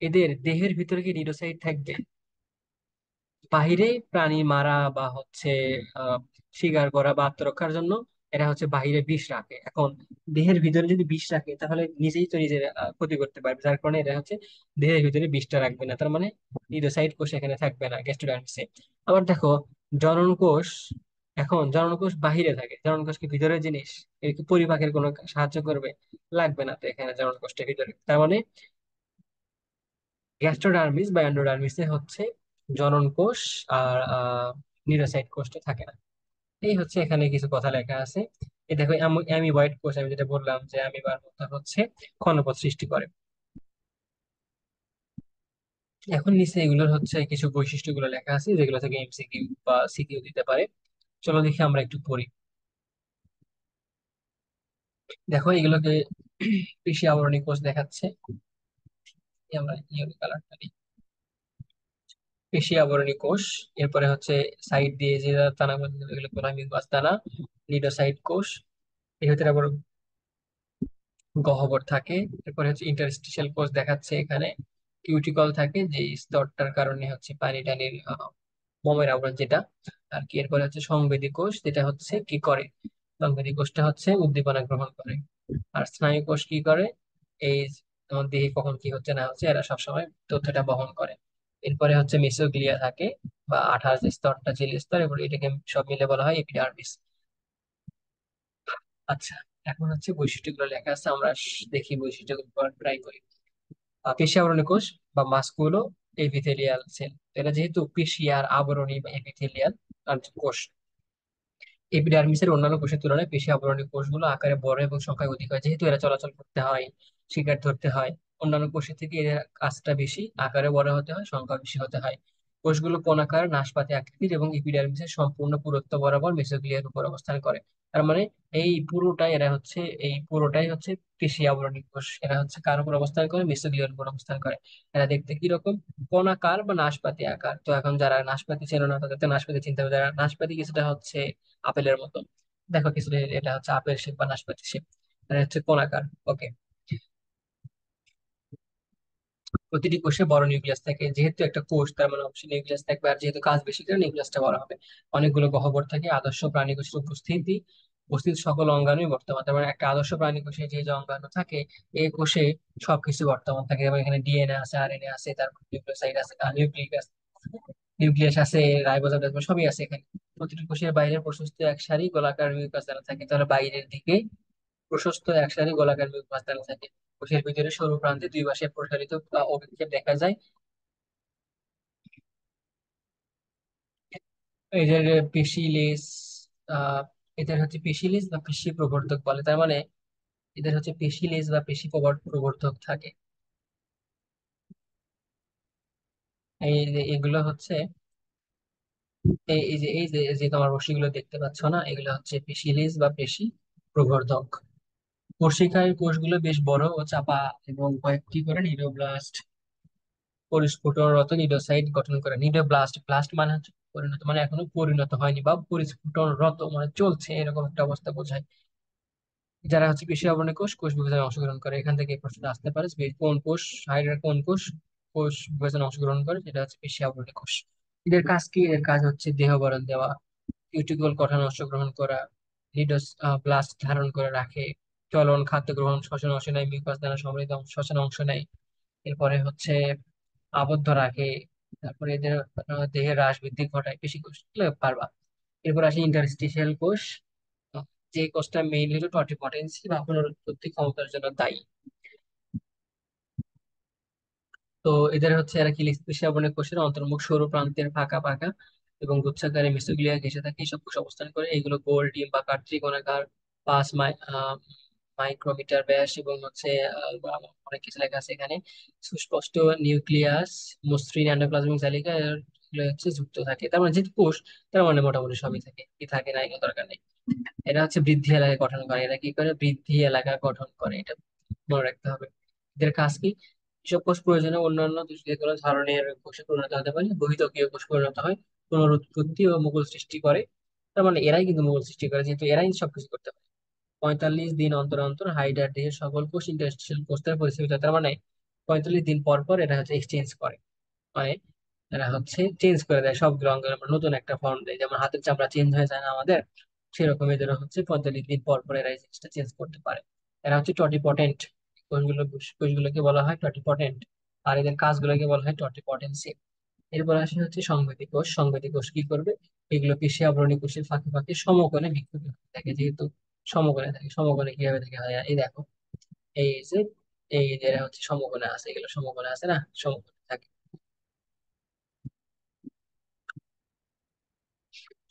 এদের দেহের ভিতরে কি নিডোসাইট থাকবে? বাহিরে প্রাণী মারা বা হচ্ছে আহ শিকার করা বা আত্মরক্ষার জন্য এরা হচ্ছে বাহিরে বিষ রাখে। এখন দেহের ভিতরে যদি বিষ রাখে, তাহলে নিজেই তো নিজের ক্ষতি করতে পারবে। যার কারণে এরা হচ্ছে দেহের ভিতরে বিষটা রাখবে না, তার মানে নিউরোসাইট কোষ এখানে থাকবে না গ্যাস্ট্রোডার্মিসে। আবার দেখো, জনন কোষ। এখন জনন কোষ বাহিরে থাকে, জনন কোষ কি ভিতরের জিনিস? এর কি পরিপাকের কোনো সাহায্য করবে? লাগবে না তো এখানে জনন কোষটা ভিতরে। তার মানে গ্যাস্ট্রোডার্মিস বা এন্ডোডার্মিসে হচ্ছে জনন কোষ আর নিউরোসাইট কোষটা থাকে না। এই হচ্ছে এখানে কিছু কথা লেখা আছে। এই দেখো, অ্যামিবয়েড কোষ, আমি যেটা বললাম যে অ্যামিবার মতো হচ্ছে ক্ষণপথ সৃষ্টি করে। এখন নিচে এগুলোর হচ্ছে কিছু বৈশিষ্ট্যগুলো লেখা আছে, যেগুলো থেকে এমসিকিউ বা সিকিউ দিতে পারে। চলো দেখি আমরা একটু পড়ি। দেখো, এগুলোকে পেশি আবরণী কোষ দেখাচ্ছে। আমরা ইয়েলো কালারটা নিই। পেশি আবরণী কোষ। এরপরে হচ্ছে সাইড দিয়ে যে দানা, এগুলো বলা হয় মিউকাস দানা। লিডোসাইট কোষ, এর ভিতরে আবার গহ্বর থাকে। এরপরে হচ্ছে ইন্টারস্টিশিয়াল কোষ দেখাচ্ছে এখানে। কিউটিকল থাকে, যে স্তরটার কারণে হচ্ছে পানি টানির মোমের আবরণ যেটা আর কি। এরপরে হচ্ছে সংবেদী কোষ, যেটা হচ্ছে কি করে? সংবেদী কোষটা হচ্ছে উদ্দীপনা গ্রহণ করে। আর স্নায়ু কোষ কি করে? এই তোমার দেহে কখন কি হচ্ছে না হচ্ছে, এরা সবসময় তথ্যটা বহন করে। এরপরে হচ্ছে মেসোগ্লিয়া থাকে, বা আঠার যে স্তরটা, জেলি স্তর, এবার এটাকে সব মিলে বলা হয় এপিডার্মিস। আচ্ছা, এখন হচ্ছে বৈশিষ্ট্যগুলো লেখা আছে, আমরা দেখি বৈশিষ্ট্যগুলো ট্রাই করি। পেশি আবরণী কোষ বা মাসকুলো এপিথেলিয়াল সেল। এরা যেহেতু পেশি আর আবরণী বা এপিথেলিয়াল কোষ, এপিডার্মিসের অন্যান্য কোষের তুলনায় পেশি আবরণী কোষগুলো আকারে বড় এবং সংখ্যায় অধিক হয়, যেহেতু এরা চলাচল করতে হয়, শিকার ধরতে হয়। অন্যান্য কোষের থেকে এদের কাজটা বেশি, আকারে বড় হতে হয়, সংখ্যা বেশি হতে হয়। কোষগুলো কোণাকার, নাশপাতি আকৃতির এবং এপিডার্মিসের সম্পূর্ণ পুরুত্ব বরাবর মেসোগ্লিয়ার উপর অবস্থান করে। তার মানে এই পুরোটাই হচ্ছে পেশি আবরণী কোষ। এরা হচ্ছে কার উপর অবস্থান করে? মেসোগ্লিয়ার উপর অবস্থান করে। এরা দেখতে কিরকম? কোণাকার বা নাশপাতি আকার। তো এখন যারা নাশপাতি চেনো না তাদের তো নাশপাতি চিন্তা হবে, যারা নাশপাতি কিছুটা হচ্ছে আপেলের মতো, দেখো কিছুটা এটা হচ্ছে আপেল শেপ বা নাশপাতি শেপ, এটা হচ্ছে কোণাকার। ওকে। প্রতিটি কোষে বড় নিউক্লিয়াস থাকে, যেহেতু একটা কোষ তার মানে অবশ্যই নিউক্লিয়াস থাকবে, আর যেহেতু কাজ বেশি করে নিউক্লিয়াসটা বড় হবে। অনেকগুলো গহ্বর থাকে। আদর্শ প্রাণী কোষের উপস্থিত সকল অঙ্গাণুই বর্তমান। তার মানে একটা আদর্শ প্রাণী কোষে যে যে অঙ্গাণু থাকে, এই কোষে সবকিছু বর্তমান থাকে। যেমন এখানে ডিএনএ আছে, আরএনএ আছে, তারপর নিউক্লিওসাইড আছে, নিউক্লিয়াস আছে, রাইবোজোম সবই আছে এখানে। প্রতিটি কোষের বাইরের প্রশস্ত এক সারি গোলাকার মিউকাস দ্বারা থাকে। তাহলে বাইরের দিকে প্রশস্ত এক সারি গোলাকার মিউকাস দ্বারা থাকে। কোষের ভিতরে সরু প্রান্তে দুই পাশে প্রসারিত অভিক্ষেপ দেখা যায়। এদের পেশি লেজ, আহ এদের হচ্ছে পেশি লেজ বা পেশি প্রবর্ধক বলে। তার মানে এদের হচ্ছে পেশি লেজ বা পেশি প্রবর্ধক থাকে। এগুলো হচ্ছে এই যে তোমার রশ্মিগুলো দেখতে পাচ্ছ না, এগুলো হচ্ছে পেশি লেজ বা পেশি প্রবর্ধক। কোর্সিকার কোষগুলো বেশ বড় ও চাপা এবং কয়েকটি করে নিউরোব্লাস্ট পরিস্ফুটনরত নিউরোসাইট গঠন করে। নিউরোব্লাস্ট, ব্লাস্ট মানে হচ্ছে পরিণত, মানে এখনো পরিণত হয়নি, বা পরিস্ফুটনরত মানে চলছে, এরকম একটা অবস্থা বোঝায়। যারা হচ্ছে পেশি আবরণী কোষ, কোষ বিভাজনে অংশগ্রহণ করে। এখান থেকে এই প্রশ্নটা আসতে পারে যে কোন কোষ, হাইড্রা কোন কোষ কোষ বিভাজনে অংশগ্রহণ করে, যেটা হচ্ছে পেশি আবরণী কোষ। এদের কাজ কি? এদের কাজ হচ্ছে দেহ গড়ন দেওয়া, কিউটিকল গঠনে অংশগ্রহণ করা, লিডোস ব্লাস্ট ধারণ করে রাখে, চলন, খাদ্য গ্রহণ, শ্বসন অংশ নেয়, মিউকাস দ্বারা সমৃদ্ধ শ্বসন অংশ নেয়। এরপরে হচ্ছে আবদ্ধ রাখে। তারপরে এদের দেহের হ্রাস বৃদ্ধি ঘটায় পেশি কোষ, এগুলো পারবা। এরপর আসে ইন্টারস্টিশিয়াল কোষ, আহ, যে কোষটা মেইনলি হলো টটিপটেন্সি বা পুনরুৎপত্তি ক্ষমতার জন্য দায়ী। তো এদের হচ্ছে এরা কি পেশাবনের কোষের অন্তর্মুখ সরু প্রান্তের ফাঁকা ফাঁকা এবং গুচ্ছাকারে মিসোগ্লিয়া ঘেঁষে থাকে এইসব কোষ অবস্থান করে। এগুলো গোল ডিম্বাকার, ত্রিকোণাকার, 5 মাইক্রোমিটার ব্যাস এবং হচ্ছে অনেক কিছু লেখা আছে এখানে। সুস্পষ্ট নিউক্লিয়াস, মসৃণ এন্ডোপ্লাজম এবং জালিকা এগুলো হচ্ছে যুক্ত থাকে। তার মানে যেহেতু কোষ, তার মানে মোটামুটি সবই থাকে, কি থাকে না এগুলো দরকার নেই। এরা হচ্ছে বৃদ্ধি এলাকা গঠন করে। এরা কি করে? বৃদ্ধি এলাকা গঠন করে, এটা মনে রাখতে হবে। এদের কাজ কি? এসব কোষ প্রয়োজনে অন্যান্য যে কোনো ধরনের কোষে পরিণত হতে পারে, বহিঃত্বকীয় কোষ পরিণত হয়, পুনরুৎপত্তি ও মুকুল সৃষ্টি করে। তার মানে এরাই কিন্তু মুকুল সৃষ্টি করে, যেহেতু এরাই সবকিছু করতে পারে। 45 দিন অন্তর অন্তর হাইডার দেহের সকল কোষ ইন্টারস্টিশিয়াল কোষ দ্বারা পরিচালিত হয়। তার মানে 45 দিন পর পর এরা হচ্ছে এক্সচেঞ্জ করে, মানে এরা হচ্ছে চেঞ্জ করে দেয় সবগুলো অঙ্গের উপর, নতুন একটা ফর্ম দেয়। যেমন হাতের চামড়া চেঞ্জ হয়ে যায় না আমাদের, সেরকম এদেরও হচ্ছে 45 দিন পর পর এরা এই জিনিসটা চেঞ্জ করতে পারে। এরা হচ্ছে টটিপটেন্ট। কোষগুলোকে বলা হয় টটিপটেন্ট, আর এদের কাজগুলোকে বলা হয় টটিপটেন্সি। এরপর আসে হচ্ছে সংবেদী কোষ। সংবেদী কোষ কি করবে? এগুলো পেশি আবরণী কোষের ফাঁকে ফাঁকে সমকোণে বিক্ষেপিত হতে থাকে। যেহেতু সমকোণে থাকে, সমকোণে কিভাবে থাকে হয়, এই দেখো, এই যে এই যে এরা হচ্ছে সমকোণে আছে, এগুলো সমকোণে আছে না, সমকোণে থাকে।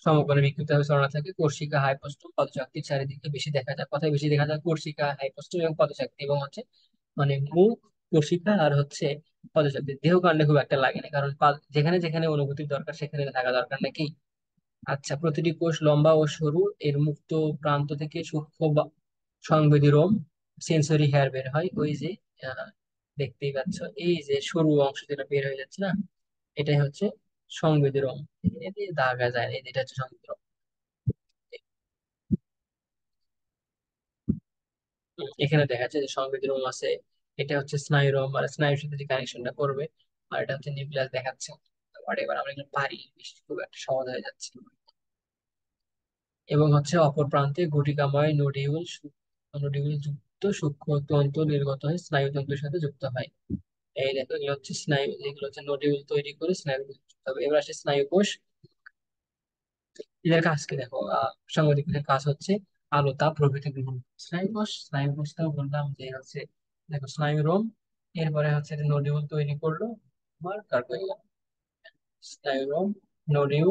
সমকোণে বিক্ষিপ্ত ভাবে ছড়ানো থাকে। কোর্সিকা, হাইপোস্টোম, পদচাকতির চারিদিকে বেশি দেখা যায়। কোথায় বেশি দেখা যায়? কোর্সিকা, হাইপোস্টোম এবং পদচাকতি, এবং হচ্ছে মানে মুখ, কোর্সিকা আর হচ্ছে পদচাকতি। দেহ কাণ্ডে খুব একটা লাগে না, কারণ যেখানে যেখানে অনুভূতির দরকার সেখানে থাকা দরকার নাকি। আচ্ছা, প্রতিটি কোষ লম্বা ও সরু। এর মুক্ত প্রান্ত থেকে সূক্ষ্ম বা সংবেদী রোম, সেন্সরি হেয়ার বের হয়। ওই যে আহ, দেখতেই পাচ্ছ, এই যে সরু অংশ যেটা বের হয়ে যাচ্ছে না, এটাই হচ্ছে সংবেদী রোম। এটি দাগা যায় না, এটা হচ্ছে সংবেদী রোম। এখানে দেখা যাচ্ছে যে সংবেদী রোম আছে। এটা হচ্ছে স্নায়ু রোম, আর স্নায়ুর সাথে যে কানেকশনটা করবে। আর এটা হচ্ছে নিউক্লিয়াস দেখাচ্ছে। এবার আমরা এগুলো পারি, খুব একটা সহজ হয়ে যাচ্ছে। এবং হচ্ছে অপর প্রান্তে গুটিকাময় নোডিউল যুক্ত সূক্ষ্ম তন্তু নির্গত হয়ে স্নায়ুতন্ত্রের সাথে যুক্ত হয়। এই দেখো, এগুলো হচ্ছে স্নায়ু, এগুলো হচ্ছে নোডিউল তৈরি করে স্নায়ু যুক্ত হবে। এবার আসে স্নায়ু কোষ। এদের কাজ কি দেখো? সাংগঠনিক কোষের কাজ হচ্ছে আলো, তাপ প্রভৃতি গ্রহণ করা। স্নায়ু কোষটাও বললাম যে হচ্ছে, দেখো স্নায়ু রোম, এরপরে হচ্ছে নোডিউল তৈরি করলো, আমার কার্বোহাইড্রেট, স্নায়ুরোম, নলিউ,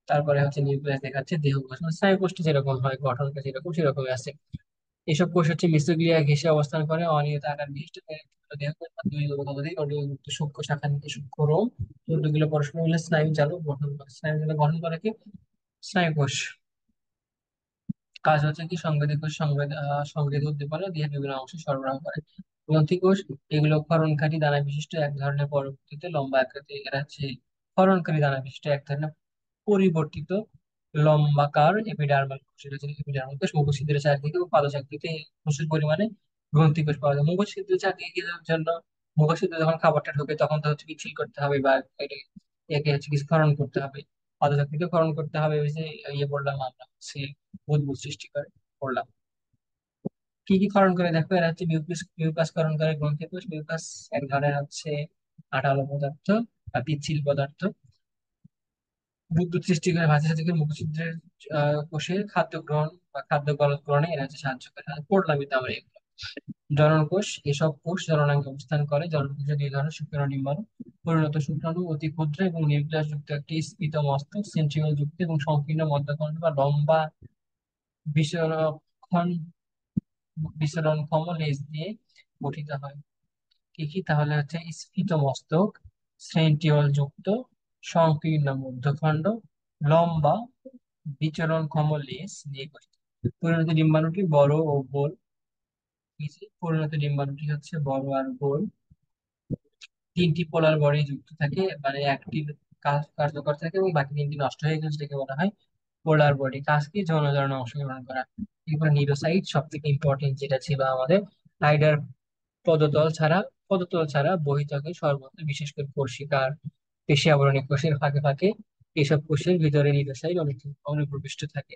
তারপরে হচ্ছে নিউক্লিয়াস দেখাচ্ছে দেহ কোষ, মানে স্নায়ুকোষটা যেরকম হয় গঠনটা যেরকম সেরকমই আছে। এসব কোষ হচ্ছে মিসোগ্লিয়া ঘেঁষে অবস্থান করে, অনিয়মিত আকার বিশিষ্ট দেহ কোষ বা দুই বা ততোধিক অনিয়মিত সূক্ষ্ম শাখা থেকে সূক্ষ্ম রোম তন্তুগুলো পরস্পর মিলে স্নায়ু জাল গঠন করে। স্নায়ু জাল গঠন করে কি? স্নায়ুকোষ। কাজ হচ্ছে কি, সংবেদী কোষ সংবেদী উদ্দীপনা দেহের বিভিন্ন অংশে সরবরাহ করে। গ্রন্থি কোষ, এগুলো ক্ষরণকারী দানা বিশিষ্ট এক ধরনের, পরবর্তীতে লম্বা আকৃতি, এরা হচ্ছে ক্ষরণকারী দানা বিশিষ্ট এক ধরনের পরিবর্তিত লম্বাকার এপিডার্মাল কোষ। এটা হচ্ছে এপিডার্মাল কোষ। মুখ ছিদ্রের চারদিকে ও পাদচারদিকে প্রচুর পরিমাণে গ্রন্থি কোষ পাওয়া যায়। মুখ ছিদ্রের চারদিকে কি দেওয়ার জন্য? মুখ ছিদ্রে যখন খাবারটা ঢোকে তখন তো হচ্ছে পিচ্ছিল করতে হবে, বা একে হচ্ছে কিছু ক্ষরণ করতে হবে। পাদচারদিকে ক্ষরণ করতে হবে, ওই যে ইয়ে বললাম আমরা হচ্ছে বুদবুদ সৃষ্টি করে বললাম। কি কি ক্ষরণ করে দেখো, এরা হচ্ছে মিউকাস ক্ষরণ করে গ্রন্থি কোষ। মিউকাস এক ধরনের হচ্ছে আঠালো পদার্থ বা পিচ্ছিল পদার্থ। বুদবুদ সৃষ্টি করে ভাষা থেকে মুখছিদ্রের কোষের খাদ্য গ্রহণ বা খাদ্য গলৎকরণে এরা হচ্ছে সাহায্য করে। আর পড়লামই তো আমরা এগুলো। জনন কোষ, এসব কোষ জননাঙ্গে অবস্থান করে। জনন কোষে দুই ধরনের: শুক্রাণু নির্মাণ। পরিণত শুক্রাণু অতি ক্ষুদ্র এবং নিউক্লিয়াস যুক্ত একটি স্ফীত মস্তক, সেন্ট্রিওল যুক্ত এবং সংকীর্ণ মধ্যখণ্ড বা লম্বা বিসরণ বিসরণক্ষম লেজ দিয়ে গঠিত হয়। কি কি তাহলে? হচ্ছে স্ফীত মস্তক, সেন্ট্রিওল যুক্ত, সংকীর্ণ মধ্যখণ্ড, লম্বা বিচরণক্ষম লেজ নিয়ে গঠিত। পরিণত ডিম্বাণুটি বড় ও গোল। এই যে পরিণত ডিম্বাণুটি হচ্ছে বড় আর গোল। তিনটি পোলার বডি যুক্ত থাকে, মানে একটি কার্যকর থাকে এবং বাকি তিনটি নষ্ট হয়ে গেলে সেটাকে বলা হয় পোলার বডি। কাজ কি? যৌন জারণে অংশগ্রহণ করা। এরপর নিউরোসাইট, সব থেকে ইম্পর্টেন্ট যেটা ছিল আমাদের, হাইডার পদতল ছাড়া পদতল ছাড়া বহিঃত্বকে সর্বত্র, বিশেষ করে কোষিকার পেশি আবরণী কোষের ফাঁকে ফাঁকে এসব কোষের ভিতরে নিউরোসাইট অনুপ্রবিষ্ট থাকে।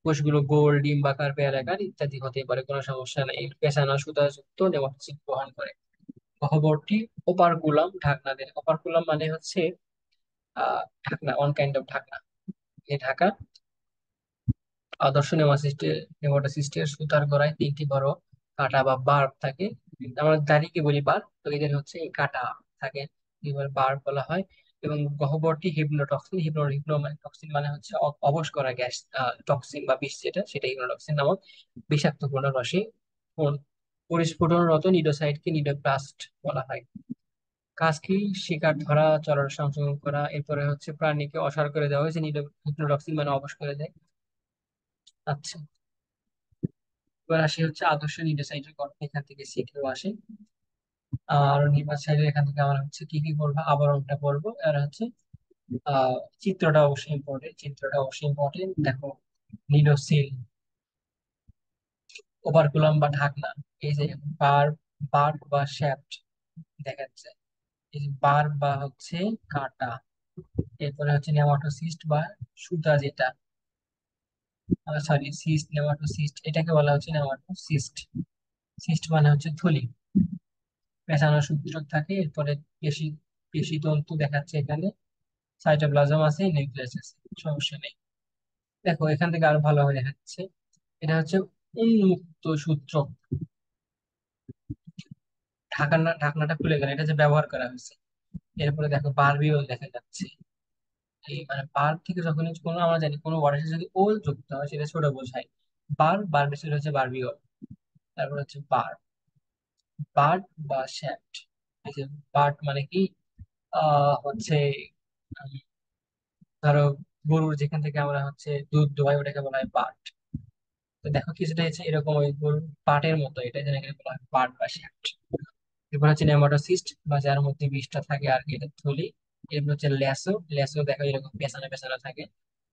কোষগুলো গোল, ডিম্বাকার, পেয়ালাকার ইত্যাদি হতে পারে, কোনো সমস্যা নেই। পেঁচানো সুতাযুক্ত নেমাটোসিড বহন করে। গহ্বরটি ওপারকুলাম ঢাকনা দেয়। ওপারকুলাম মানে হচ্ছে ঢাকনা, ওয়ান কাইন্ড অফ ঢাকনা। এই ঢাকা আদর্শ নেমাটোসিস্টের সুতার গোড়ায় তিনটি বড় কাঁটা বা বার্ব থাকে। আমরা দাড়িকে বলি বার্ব, তো এদের হচ্ছে এই কাঁটা থাকে, এবার বার্ব বলা হয়। এবং গহ্বরটি হিপ্নোটক্সিন, হিপ্নোটক্সিন মানে হচ্ছে অবশ করা গ্যাস, টক্সিন বা বিষ যেটা, সেটা হিপ্নোটক্সিন নামক বিষাক্ত রসে পরিস্ফুটনরত নিডোসাইটকে নিডোপ্লাস্ট বলা হয়। কাজ কি? শিকার ধরা, চলার সংশোধন করা। এরপরে হচ্ছে প্রাণীকে অসাড় করে দেওয়া হয়েছে, হিপ্নোটক্সিন মানে অবশ করে দেয়। আচ্ছা, এবার আসি হচ্ছে আদর্শ নিউরোসাইটের গঠন, এখান থেকে শিখেও আসে। আর নিউরোসাইটের এখান থেকে আমরা হচ্ছে কি কি করবো, আবরণটা পড়বো। আর হচ্ছে আহ চিত্রটা অবশ্যই ইম্পর্টেন্ট, চিত্রটা অবশ্যই ইম্পর্টেন্ট। দেখো, নিডোসিল, ওভারকুলাম বা ঢাকনা, এই যে বার, বার বা শ্যাফট দেখাচ্ছে, এই যে বার বা হচ্ছে কাঁটা। এরপরে হচ্ছে নেমাটোসিস্ট বা সুতা যেটা, সরি সিস্ট, নেমাটোসিস্ট এটাকে বলা হচ্ছে নেমাটোসিস্ট। সিস্ট মানে হচ্ছে থলি, পেঁচানো সূত্রক থাকে। এরপরে পেশি পেশি তন্তু দেখাচ্ছে এখানে, সাইটোপ্লাজম আছে, নিউক্লিয়াস আছে, সমস্যা নেই। দেখো এখান থেকে আরো ভালোভাবে দেখাচ্ছে, এটা হচ্ছে উন্মুক্ত সূত্রক। ঢাকনাটা খুলে গেল, এটা যে ব্যবহার করা হয়েছে। এরপরে দেখো বারবিওল দেখা যাচ্ছে। এই মানে বার থেকে যখন কোনো, আমরা জানি কোনো ওয়ার্ডের সাথে যদি ওল যুক্ত হয় সেটা ছোট বোঝায়। বার বেশি হচ্ছে বারবিওল। তারপর হচ্ছে বার্ড বা শ্যাফট। এই যে বার্ড মানে কি, হচ্ছে ধরো গরুর যেখান থেকে আমরা হচ্ছে দুধ দোয়াই ওটাকে বলা হয় পাট। তো দেখো কিছুটা হচ্ছে এরকম ওই গরুর পাটের মতো, এটা যেন এখানে বলা হয় পাট বা শ্যাফট। এরপর হচ্ছে নেমাটোসিস্ট বা যার মধ্যে বিষটা থাকে আর কি, এটা থলি। এরপর হচ্ছে ল্যাসো, ল্যাসো দেখো এরকম পেছানো পেছানো থাকে,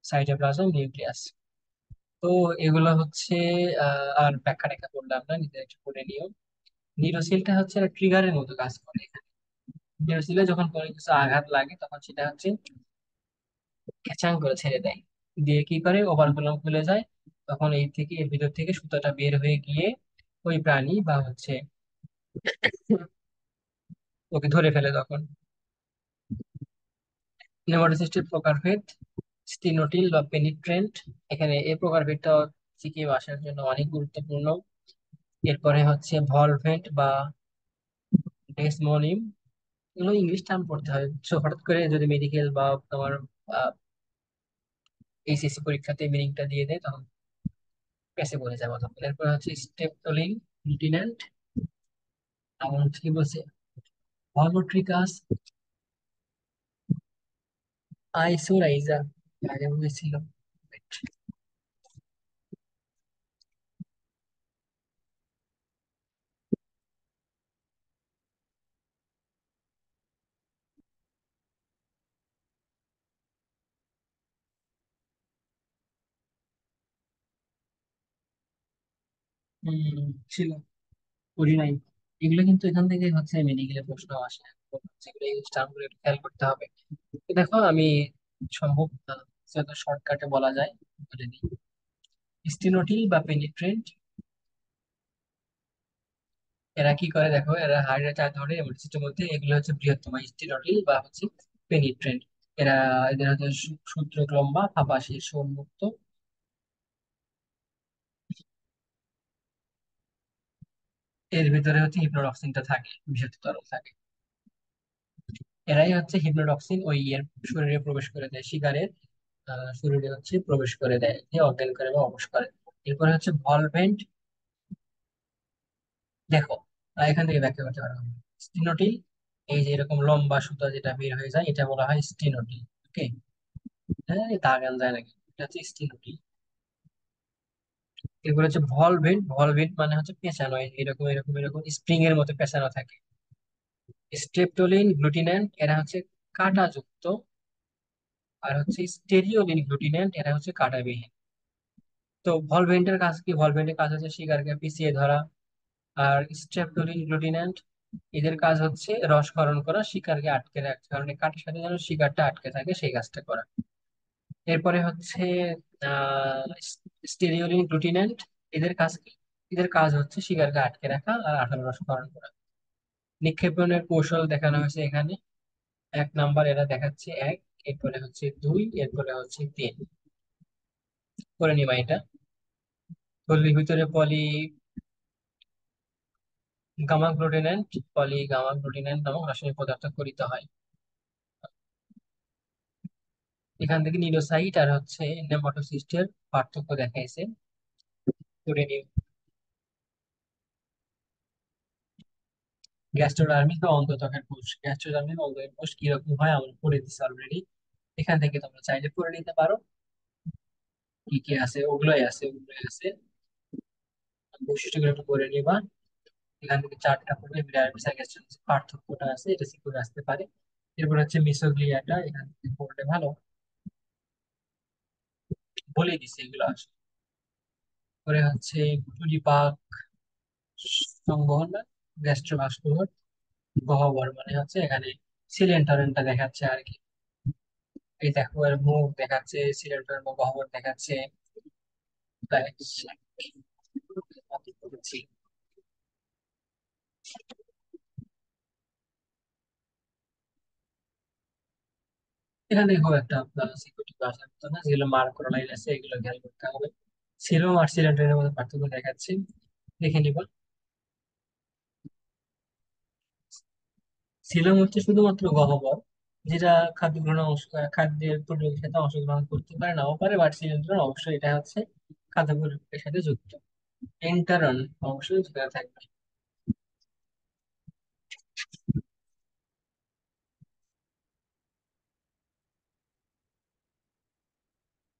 সাইটোপ্লাজম, নিউক্লিয়াস। তো এগুলো হচ্ছে আর ব্যাখ্যা ট্যাখ্যা করলাম না, নিজে একটু করে নিও। নিউরোসিলটা হচ্ছে ট্রিগারের মতো কাজ করে এখানে। নিউরোসিলে যখন কোনো কিছু আঘাত লাগে তখন সেটা হচ্ছে খেচাং করে ছেড়ে দেয়, দিয়ে কি করে ওভারকুলাম খুলে যায়। তখন এই থেকে, এর ভিতর থেকে সুতাটা বের হয়ে গিয়ে ওই প্রাণী বা হচ্ছে ওকে ধরে ফেলে তখন। নেমাটোসিস্টের প্রকারভেদ: স্টিনোটিল বা পেনিট্রেন্ট। এখানে এই প্রকারভেদটা চিকে বাসার জন্য অনেক গুরুত্বপূর্ণ। এরপরে হচ্ছে ভলভেন্ট বা ডেসমোনিম। এগুলো ইংলিশ টার্ম পড়তে হয়, সো হঠাৎ করে যদি মেডিকেল বা তোমার এইচএসসি পরীক্ষাতে মিনিংটা দিয়ে দেয় তখন পেছে বলে যাবো তখন। এরপর হচ্ছে স্টেপটোলিন, লুটিন্যান্ট, এবং হচ্ছে কি বলছে হর্মোট্রিকাস, আইসোরাইজা, আগে বলেছিল। হম, ছিল, করি নাই। এগুলো কিন্তু এখান থেকে হচ্ছে মেডিকেলের প্রশ্ন আসে, তো যেগুলো ইংলিশ টার্মগুলো একটু খেয়াল করতে হবে। তো দেখো আমি সম্ভব যত শর্টকাটে বলা যায় বলে দিই। স্টেনোটিল বা পেনিট্রেন্ট, এরা কি করে দেখো, এরা হাইড্রা ধরে এমনসিস্টের মধ্যে, এগুলো হচ্ছে বৃহত্তম স্টেনোটিল বা হচ্ছে পেনিট্রেন্ট। এরা, এদের হচ্ছে সূত্রক লম্বা, ফাঁপা শীর্ষ উন্মুক্ত। এর ভিতরে হচ্ছে হিপনোটক্সিনটা থাকে, বিষাক্ত তরল থাকে। এরাই হচ্ছে হিপনোটক্সিন ওই এর শরীরে প্রবেশ করে দেয়, শিকারের শরীরে হচ্ছে প্রবেশ করে দেয়, দিয়ে অজ্ঞান করে বা অবশ করে। এরপরে হচ্ছে ভলভেন্ট। দেখো, এখান থেকে ব্যাখ্যা করতে পারবো। স্টিনোটিল, এই যে এরকম লম্বা সুতা যেটা বের হয়ে যায় এটা বলা হয় স্টিনোটিল। ওকে, হ্যাঁ তা গান যায় নাকি, এটা হচ্ছে স্টিনোটিল। এরপর হচ্ছে ভলভেন্ট। ভলভেন্ট মানে হচ্ছে পেঁচানো, এই এরকম এরকম এরকম স্প্রিং এর মতো পেঁচানো থাকে। স্ট্রেপটোলিন, গ্লুটিন্যান্ট, এরা হচ্ছে কাঁটাযুক্ত। আর হচ্ছে স্টেরিওলিন, গ্লুটিন্যান্ট, এরা হচ্ছে কাঁটাবিহীন। তো ভলভেন্টের কাজ কি? ভলভেন্টের কাজ হচ্ছে শিকারকে পিছিয়ে ধরা। আর স্ট্রেপটোলিন, গ্লুটিন্যান্ট, এদের কাজ হচ্ছে রসক্ষরণ করা, শিকারকে আটকে রাখতে, কারণ এই কাঠের সাথে যেন শিকারটা আটকে থাকে সেই কাজটা করা। এরপরে হচ্ছে আহ স্টেরিওলিন, গ্লুটিন্যান্ট, এদের কাজ কি? এদের কাজ হচ্ছে শিকারকে আটকে রাখা আর আঠারো রসক্ষরণ করা। নিক্ষেপণের কৌশল দেখানো হয়েছে এখানে। 1 নাম্বার এরা দেখাচ্ছে 1, এরপরে হচ্ছে 2, এরপরে হচ্ছে 3। করে নিবা এটা। থলির ভিতরে পলি গামা গ্লুটিন্যান্ট, পলি গামা গ্লুটিন্যান্ট নামক রাসায়নিক পদার্থ গঠিত হয়। এখান থেকে নিডোসাইট আর হচ্ছে নেমাটোসিস্টের পার্থক্য দেখাইছে। করে নিও। গ্যাস্ট্রোডার্মিস বা অন্তত্বকের কোষ, গ্যাস্ট্রোডার্মিস বা অন্তত্বকের কোষ কিরকম হয় আমরা পড়ে দিচ্ছি অলরেডি। এখান থেকে তোমরা চাইলে পড়ে নিতে পারো। কি কি আছে, ওগুলোই আছে, ওগুলোই আছে। বৈশিষ্ট্যগুলো একটু করে নিবা। এখান থেকে 4টা পড়বে, ডায়াবেটিস আর গ্যাস্ট্রাইটিস পার্থক্যটা আছে, এটা সিকিউর আসতে পারে। এরপর হচ্ছে মিসোগ্লিয়াটা, এখান থেকে পড়লে ভালো, বলে দিছে এগুলো আসে। পরে হচ্ছে পরিপাক, সংবহন, গ্যাস্ট্রোভাস্কুলার, গহ্বর মানে হচ্ছে এখানে সিলিন্ডারটা দেখাচ্ছে আর কি। এই দেখো এর মুখ দেখাচ্ছে, সিলিন্ডার বা গহ্বর দেখাচ্ছে। তাই এখানে দেখো একটা সিকিউরিটি ক্লাস আছে না, যেগুলো মার্ক করা লাইন আছে, এগুলো খেয়াল করতে হবে। সিরম আর সিলিন্ডারের মধ্যে পার্থক্য দেখাচ্ছে, দেখে নিবা। সিলোম হচ্ছে শুধুমাত্র গহ্বর, যেটা খাদ্য গ্রহণ খাদ্যের প্রক্রিয়ার সাথে অংশগ্রহণ করতে পারে নাও পারে, বাট সিলিন্ডার অবশ্যই এটা হচ্ছে খাদ্য প্রক্রিয়ার সাথে যুক্ত। এন্টারন অবশ্যই যেটা থাকবে।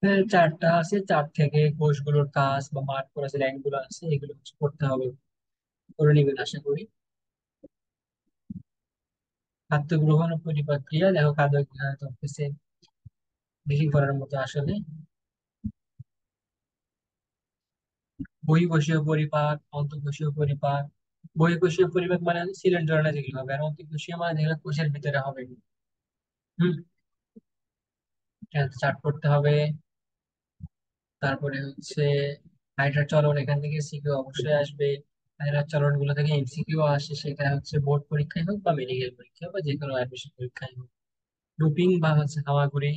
এর 4টা আছে, 4 থেকে কোষগুলোর কাজ বা মার্ক করা যে লাইন গুলো আছে এগুলো হচ্ছে করতে হবে। করে নিবেন আশা করি। খাদ্য গ্রহণ ও পরিপাক্রিয়া, দেখো খাদ্য চলতেছে বেশি করার মতো আসলে। বহিঃকোষীয় পরিপাক, অন্তঃকোষীয় পরিপাক। বহিঃকোষীয় পরিপাক মানে সিলিন্ডার যেগুলো হবে, আর অন্তঃকোষীয় মানে যেগুলো কোষের ভিতরে হবে। হুম, চার্ট করতে হবে। তারপরে হচ্ছে হাইড্রা চলন, এখান থেকে সিকিউ অবশ্যই আসবে। হাইড্রা চলন গুলো থেকে এমসিকিউ আসে, সেটা হচ্ছে বোর্ড পরীক্ষায় হোক বা মেডিকেল পরীক্ষা বা যে কোনো অ্যাডমিশন পরীক্ষায় হোক। লুপিং বা হচ্ছে হামাগুড়ি,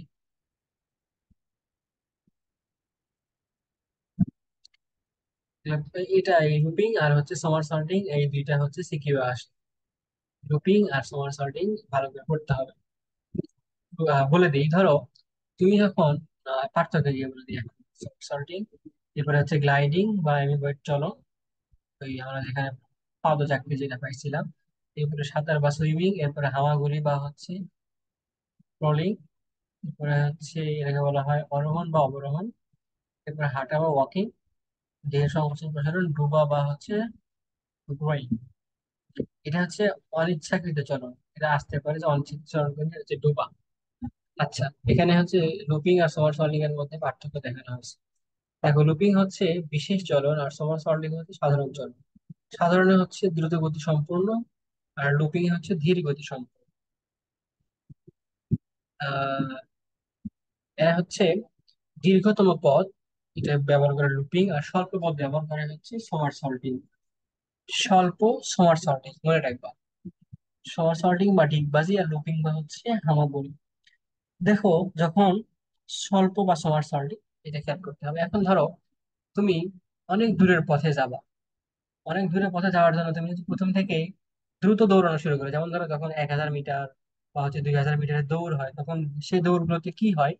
এটা এই লুপিং আর হচ্ছে সমারসল্টিং, এই দুইটা হচ্ছে সিকিউ আসে। লুপিং আর সোমার সর্টিং ভালো করে পড়তে হবে। বলে দিই, ধরো তুমি যখন পার্থক্য দিয়ে বলে দিই এখন। সর্টিং, এরপরে হচ্ছে গ্লাইডিং বা এমিবোয়েড চলন, ওই আমরা যেখানে পাদচাকরি যেটা পাইছিলাম। এরপরে সাঁতার বা সুইমিং, এরপরে হামাগুড়ি বা হচ্ছে ক্রলিং, এরপরে হচ্ছে এটাকে বলা হয় আরোহণ বা অবরোহণ, এরপরে হাঁটা বা ওয়াকিং, দেহের সংকোচন প্রসারণ, ডুবা বা হচ্ছে গ্রোয়িং। এটা হচ্ছে অনিচ্ছাকৃত চলন, এটা আসতে পারে যে অনিচ্ছাকৃত চলন কিন্তু হচ্ছে ডুবা। আচ্ছা, এখানে হচ্ছে লুপিং আর সোমারসল্টিং এর মধ্যে পার্থক্য দেখানো হয়েছে। দেখো, লুপিং হচ্ছে বিশেষ চলন আর সোমারসল্টিং হচ্ছে সাধারণ চলন। সাধারণে হচ্ছে দ্রুত গতি সম্পূর্ণ, আর লুপিং হচ্ছে ধীর গতি সম্পূর্ণ। আহ এরা হচ্ছে দীর্ঘতম পথ, এটা ব্যবহার করে লুপিং, আর স্বল্প পথ ব্যবহার করে হচ্ছে সোমারসল্টিং। স্বল্প সোমারসল্টিং মনে রাখবা, সোমারসল্টিং বা ডিগবাজি, আর লুপিং বা হচ্ছে হামাগুড়ি। দেখো, যখন স্বল্প বা সোমারসল্টিং, এটা খেয়াল করতে হবে। এখন ধরো তুমি অনেক দূরের পথে যাবা, অনেক দূরের পথে যাওয়ার জন্য তুমি যদি প্রথম থেকে দ্রুত দৌড়ানো শুরু করো, যেমন ধরো যখন 1000 মিটার বা হচ্ছে 2000 মিটারের দৌড় হয়, তখন সেই দৌড়গুলোতে কি হয়,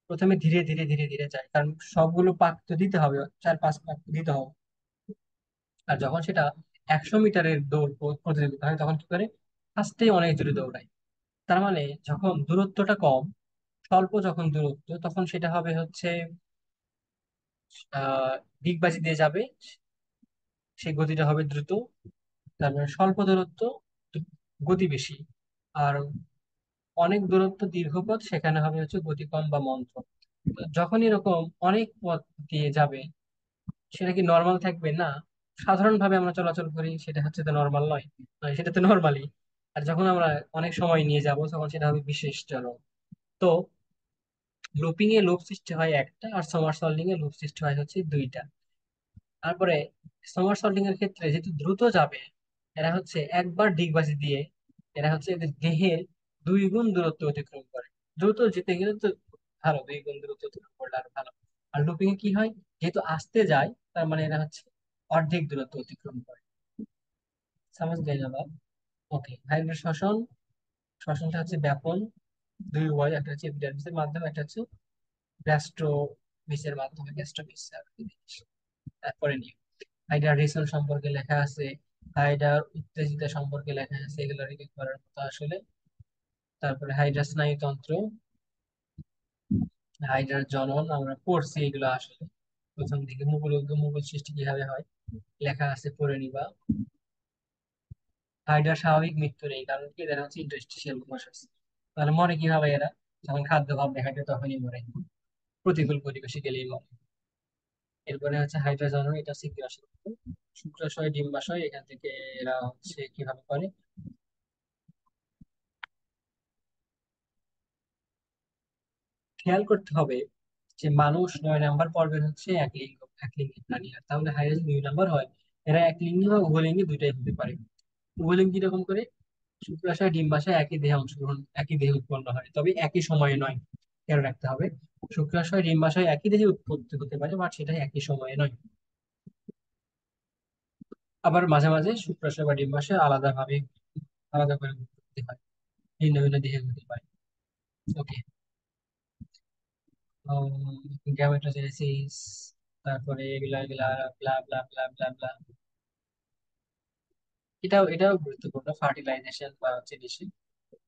প্রথমে ধীরে ধীরে ধীরে ধীরে যায়, কারণ সবগুলো পাক তো দিতে হবে, 4-5 পাক তো দিতে হবে। আর যখন সেটা 100 মিটারের দৌড় প্রতিযোগিতা হয়, তখন কি করে, আস্তে অনেক দূরে দৌড়ায়। তার মানে যখন দূরত্বটা কম, স্বল্প যখন দূরত্ব, তখন সেটা হবে হচ্ছে আহ ডিগবাজি দিয়ে যাবে, সেই গতিটা হবে দ্রুত। তারপরে স্বল্প দূরত্ব, গতি বেশি। আর অনেক দূরত্ব দীর্ঘ পথ, সেখানে হবে হচ্ছে গতি কম বা মন্থর। তো যখন এরকম অনেক পথ দিয়ে যাবে, সেটা কি নর্মাল থাকবে না? সাধারণভাবে আমরা চলাচল করি, সেটা হচ্ছে তো নর্মাল নয়, নয়, সেটা তো নর্মালি। আর যখন আমরা অনেক সময় নিয়ে যাব, তখন সেটা হবে বিশেষ চলন। তো লুপিং এ লুপ সৃষ্টি হয় একটা, আর সমারসল্টিং এ লুপ সৃষ্টি হয় হচ্ছে দুইটা। তারপরে সমারসল্টিং এর ক্ষেত্রে যেহেতু দ্রুত যাবে, এরা হচ্ছে একবার ডিগবাজি দিয়ে, এরা হচ্ছে এদের দেহের 2 গুণ দূরত্ব অতিক্রম করে। দ্রুত যেতে গেলে তো ভালো, 2 গুণ দূরত্ব অতিক্রম করলে আর ভালো। আর লুপিং এ কি হয়, যেহেতু আসতে যায়, তার মানে এরা হচ্ছে অর্ধেক দূরত্ব অতিক্রম করে। সমাজ গেল না? ওকে, হাইড্রোজেন শ্বসন, শ্বসনটা হচ্ছে ব্যাপন, দুই উপায়, একটা হচ্ছে এপিডার্মিসের মাধ্যমে, একটা হচ্ছে গ্যাস্ট্রোমিসের মাধ্যমে, গ্যাস্ট্রোমিস আর কি জিনিস। তারপরে নিয়ে হাইডার রেসন সম্পর্কে লেখা আছে, হাইডার উত্তেজিতা সম্পর্কে লেখা আছে, এগুলো রিডিং করার মতো আসলে। তারপরে হাইড্রা স্নায়ুতন্ত্র, হাইড্রার জনন আমরা পড়ছি এগুলো আসলে। প্রথম দিকে মুঘল মুঘল সৃষ্টি কিভাবে হয় লেখা আছে, পড়ে নিবা। হাইড্রার স্বাভাবিক মৃত্যু নেই, কারণ কি, এদের হচ্ছে ইন্টারস্টিশিয়াল প্রসেস। তাহলে মরে কিভাবে এরা, যখন খাদ্য ভাব দেখা যায় তখনই মরে, প্রতিকূল পরিবেশে গেলেই মরে। এরপরে হচ্ছে হাইড্রা জনন, এটা হচ্ছে ক্রিয়াশীল। শুক্রাশয় ডিম্বাশয়, এখান থেকে এরা হচ্ছে কিভাবে করে। খেয়াল করতে হবে যে মানুষ 9 নাম্বার পর্বের হচ্ছে এক লিঙ্গের প্রাণী, আর তাহলে হাইড্রা 2 নাম্বার হয়, এরা এক লিঙ্গি বা উভলিঙ্গি দুইটাই হতে পারে। উভলিঙ্গি রকম করে, শুক্রাশয় ডিম্বাশয় একই দেহে অংশগ্রহণ, একই দেহে উৎপন্ন হয়, তবে একই সময়ে নয়। খেয়াল রাখতে হবে, শুক্রাশয় ডিম্বাশয় একই দেহে উৎপত্তি হতে পারে, বাট সেটা একই সময়ে নয়। আবার মাঝে মাঝে শুক্রাশয় বা ডিম্বাশয় আলাদা করে উৎপত্তি হয়, ভিন্ন ভিন্ন দেহে হতে পারে। ওকে, গ্যামেটোজেনেসিস, তারপরে এগুলা এগুলা ব্লা ব্লা ব্লা ব্লা ব্লা। এটাও গুরুত্বপূর্ণ, ফার্টিলাইজেশন বা হচ্ছে ডিসে।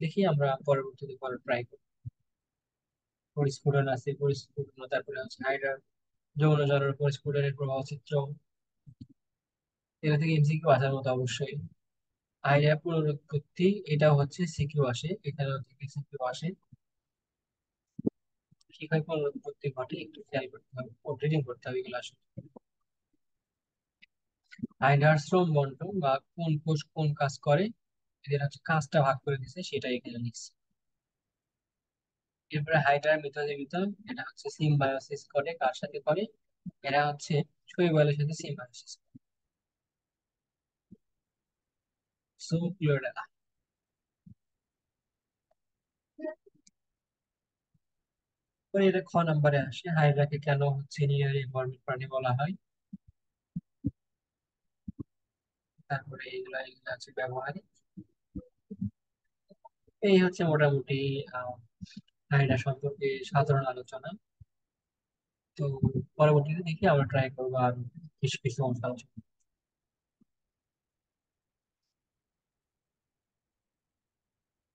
দেখি আমরা পরবর্তীতে পরে ট্রাই করি। পরিস্ফুটন আছে, পরিস্ফুটন, তারপরে হচ্ছে হাইড্রার যৌন জলের পরিস্ফুটনের প্রবাহ চিত্র। এটা থেকে এমসিকিউ আসার মতো অবশ্যই। হাইড্রার পুনরুৎপত্তি, এটাও হচ্ছে সিকিউ আসে, এখানেও থেকে সিকিউ আসে। কি হয় পুনরুৎপত্তি ঘটে, একটু খেয়াল করতে হবে, রিডিং করতে হবে এগুলো আসলে। হাইড্রার শ্রম বন্টন বা কোন কোষ কোন কাজ করে, এদের হচ্ছে কাজটা ভাগ করে দিছে, সেটা এখানে লিখছি। এরপরে হাইড্রার মিথজীবিতন, এটা হচ্ছে সিম্বায়োসিস করে, কার সাথে করে, এরা হচ্ছে শৈবালের সাথে সিম্বায়োসিস করে। সুক্লোরা, তো এটা খ নাম্বারে আসে, হাইড্রাকে কেন হচ্ছে নিরারী বর্মিক প্রাণী বলা হয়। তারপরে এগুলা এগুলা আছে ব্যবহারিক। এই হচ্ছে মোটামুটি আহ হাইড্রা সম্পর্কে সাধারণ আলোচনা। তো পরবর্তীতে দেখি আমরা ট্রাই করবো আর কিছু কিছু অংশ আলোচনা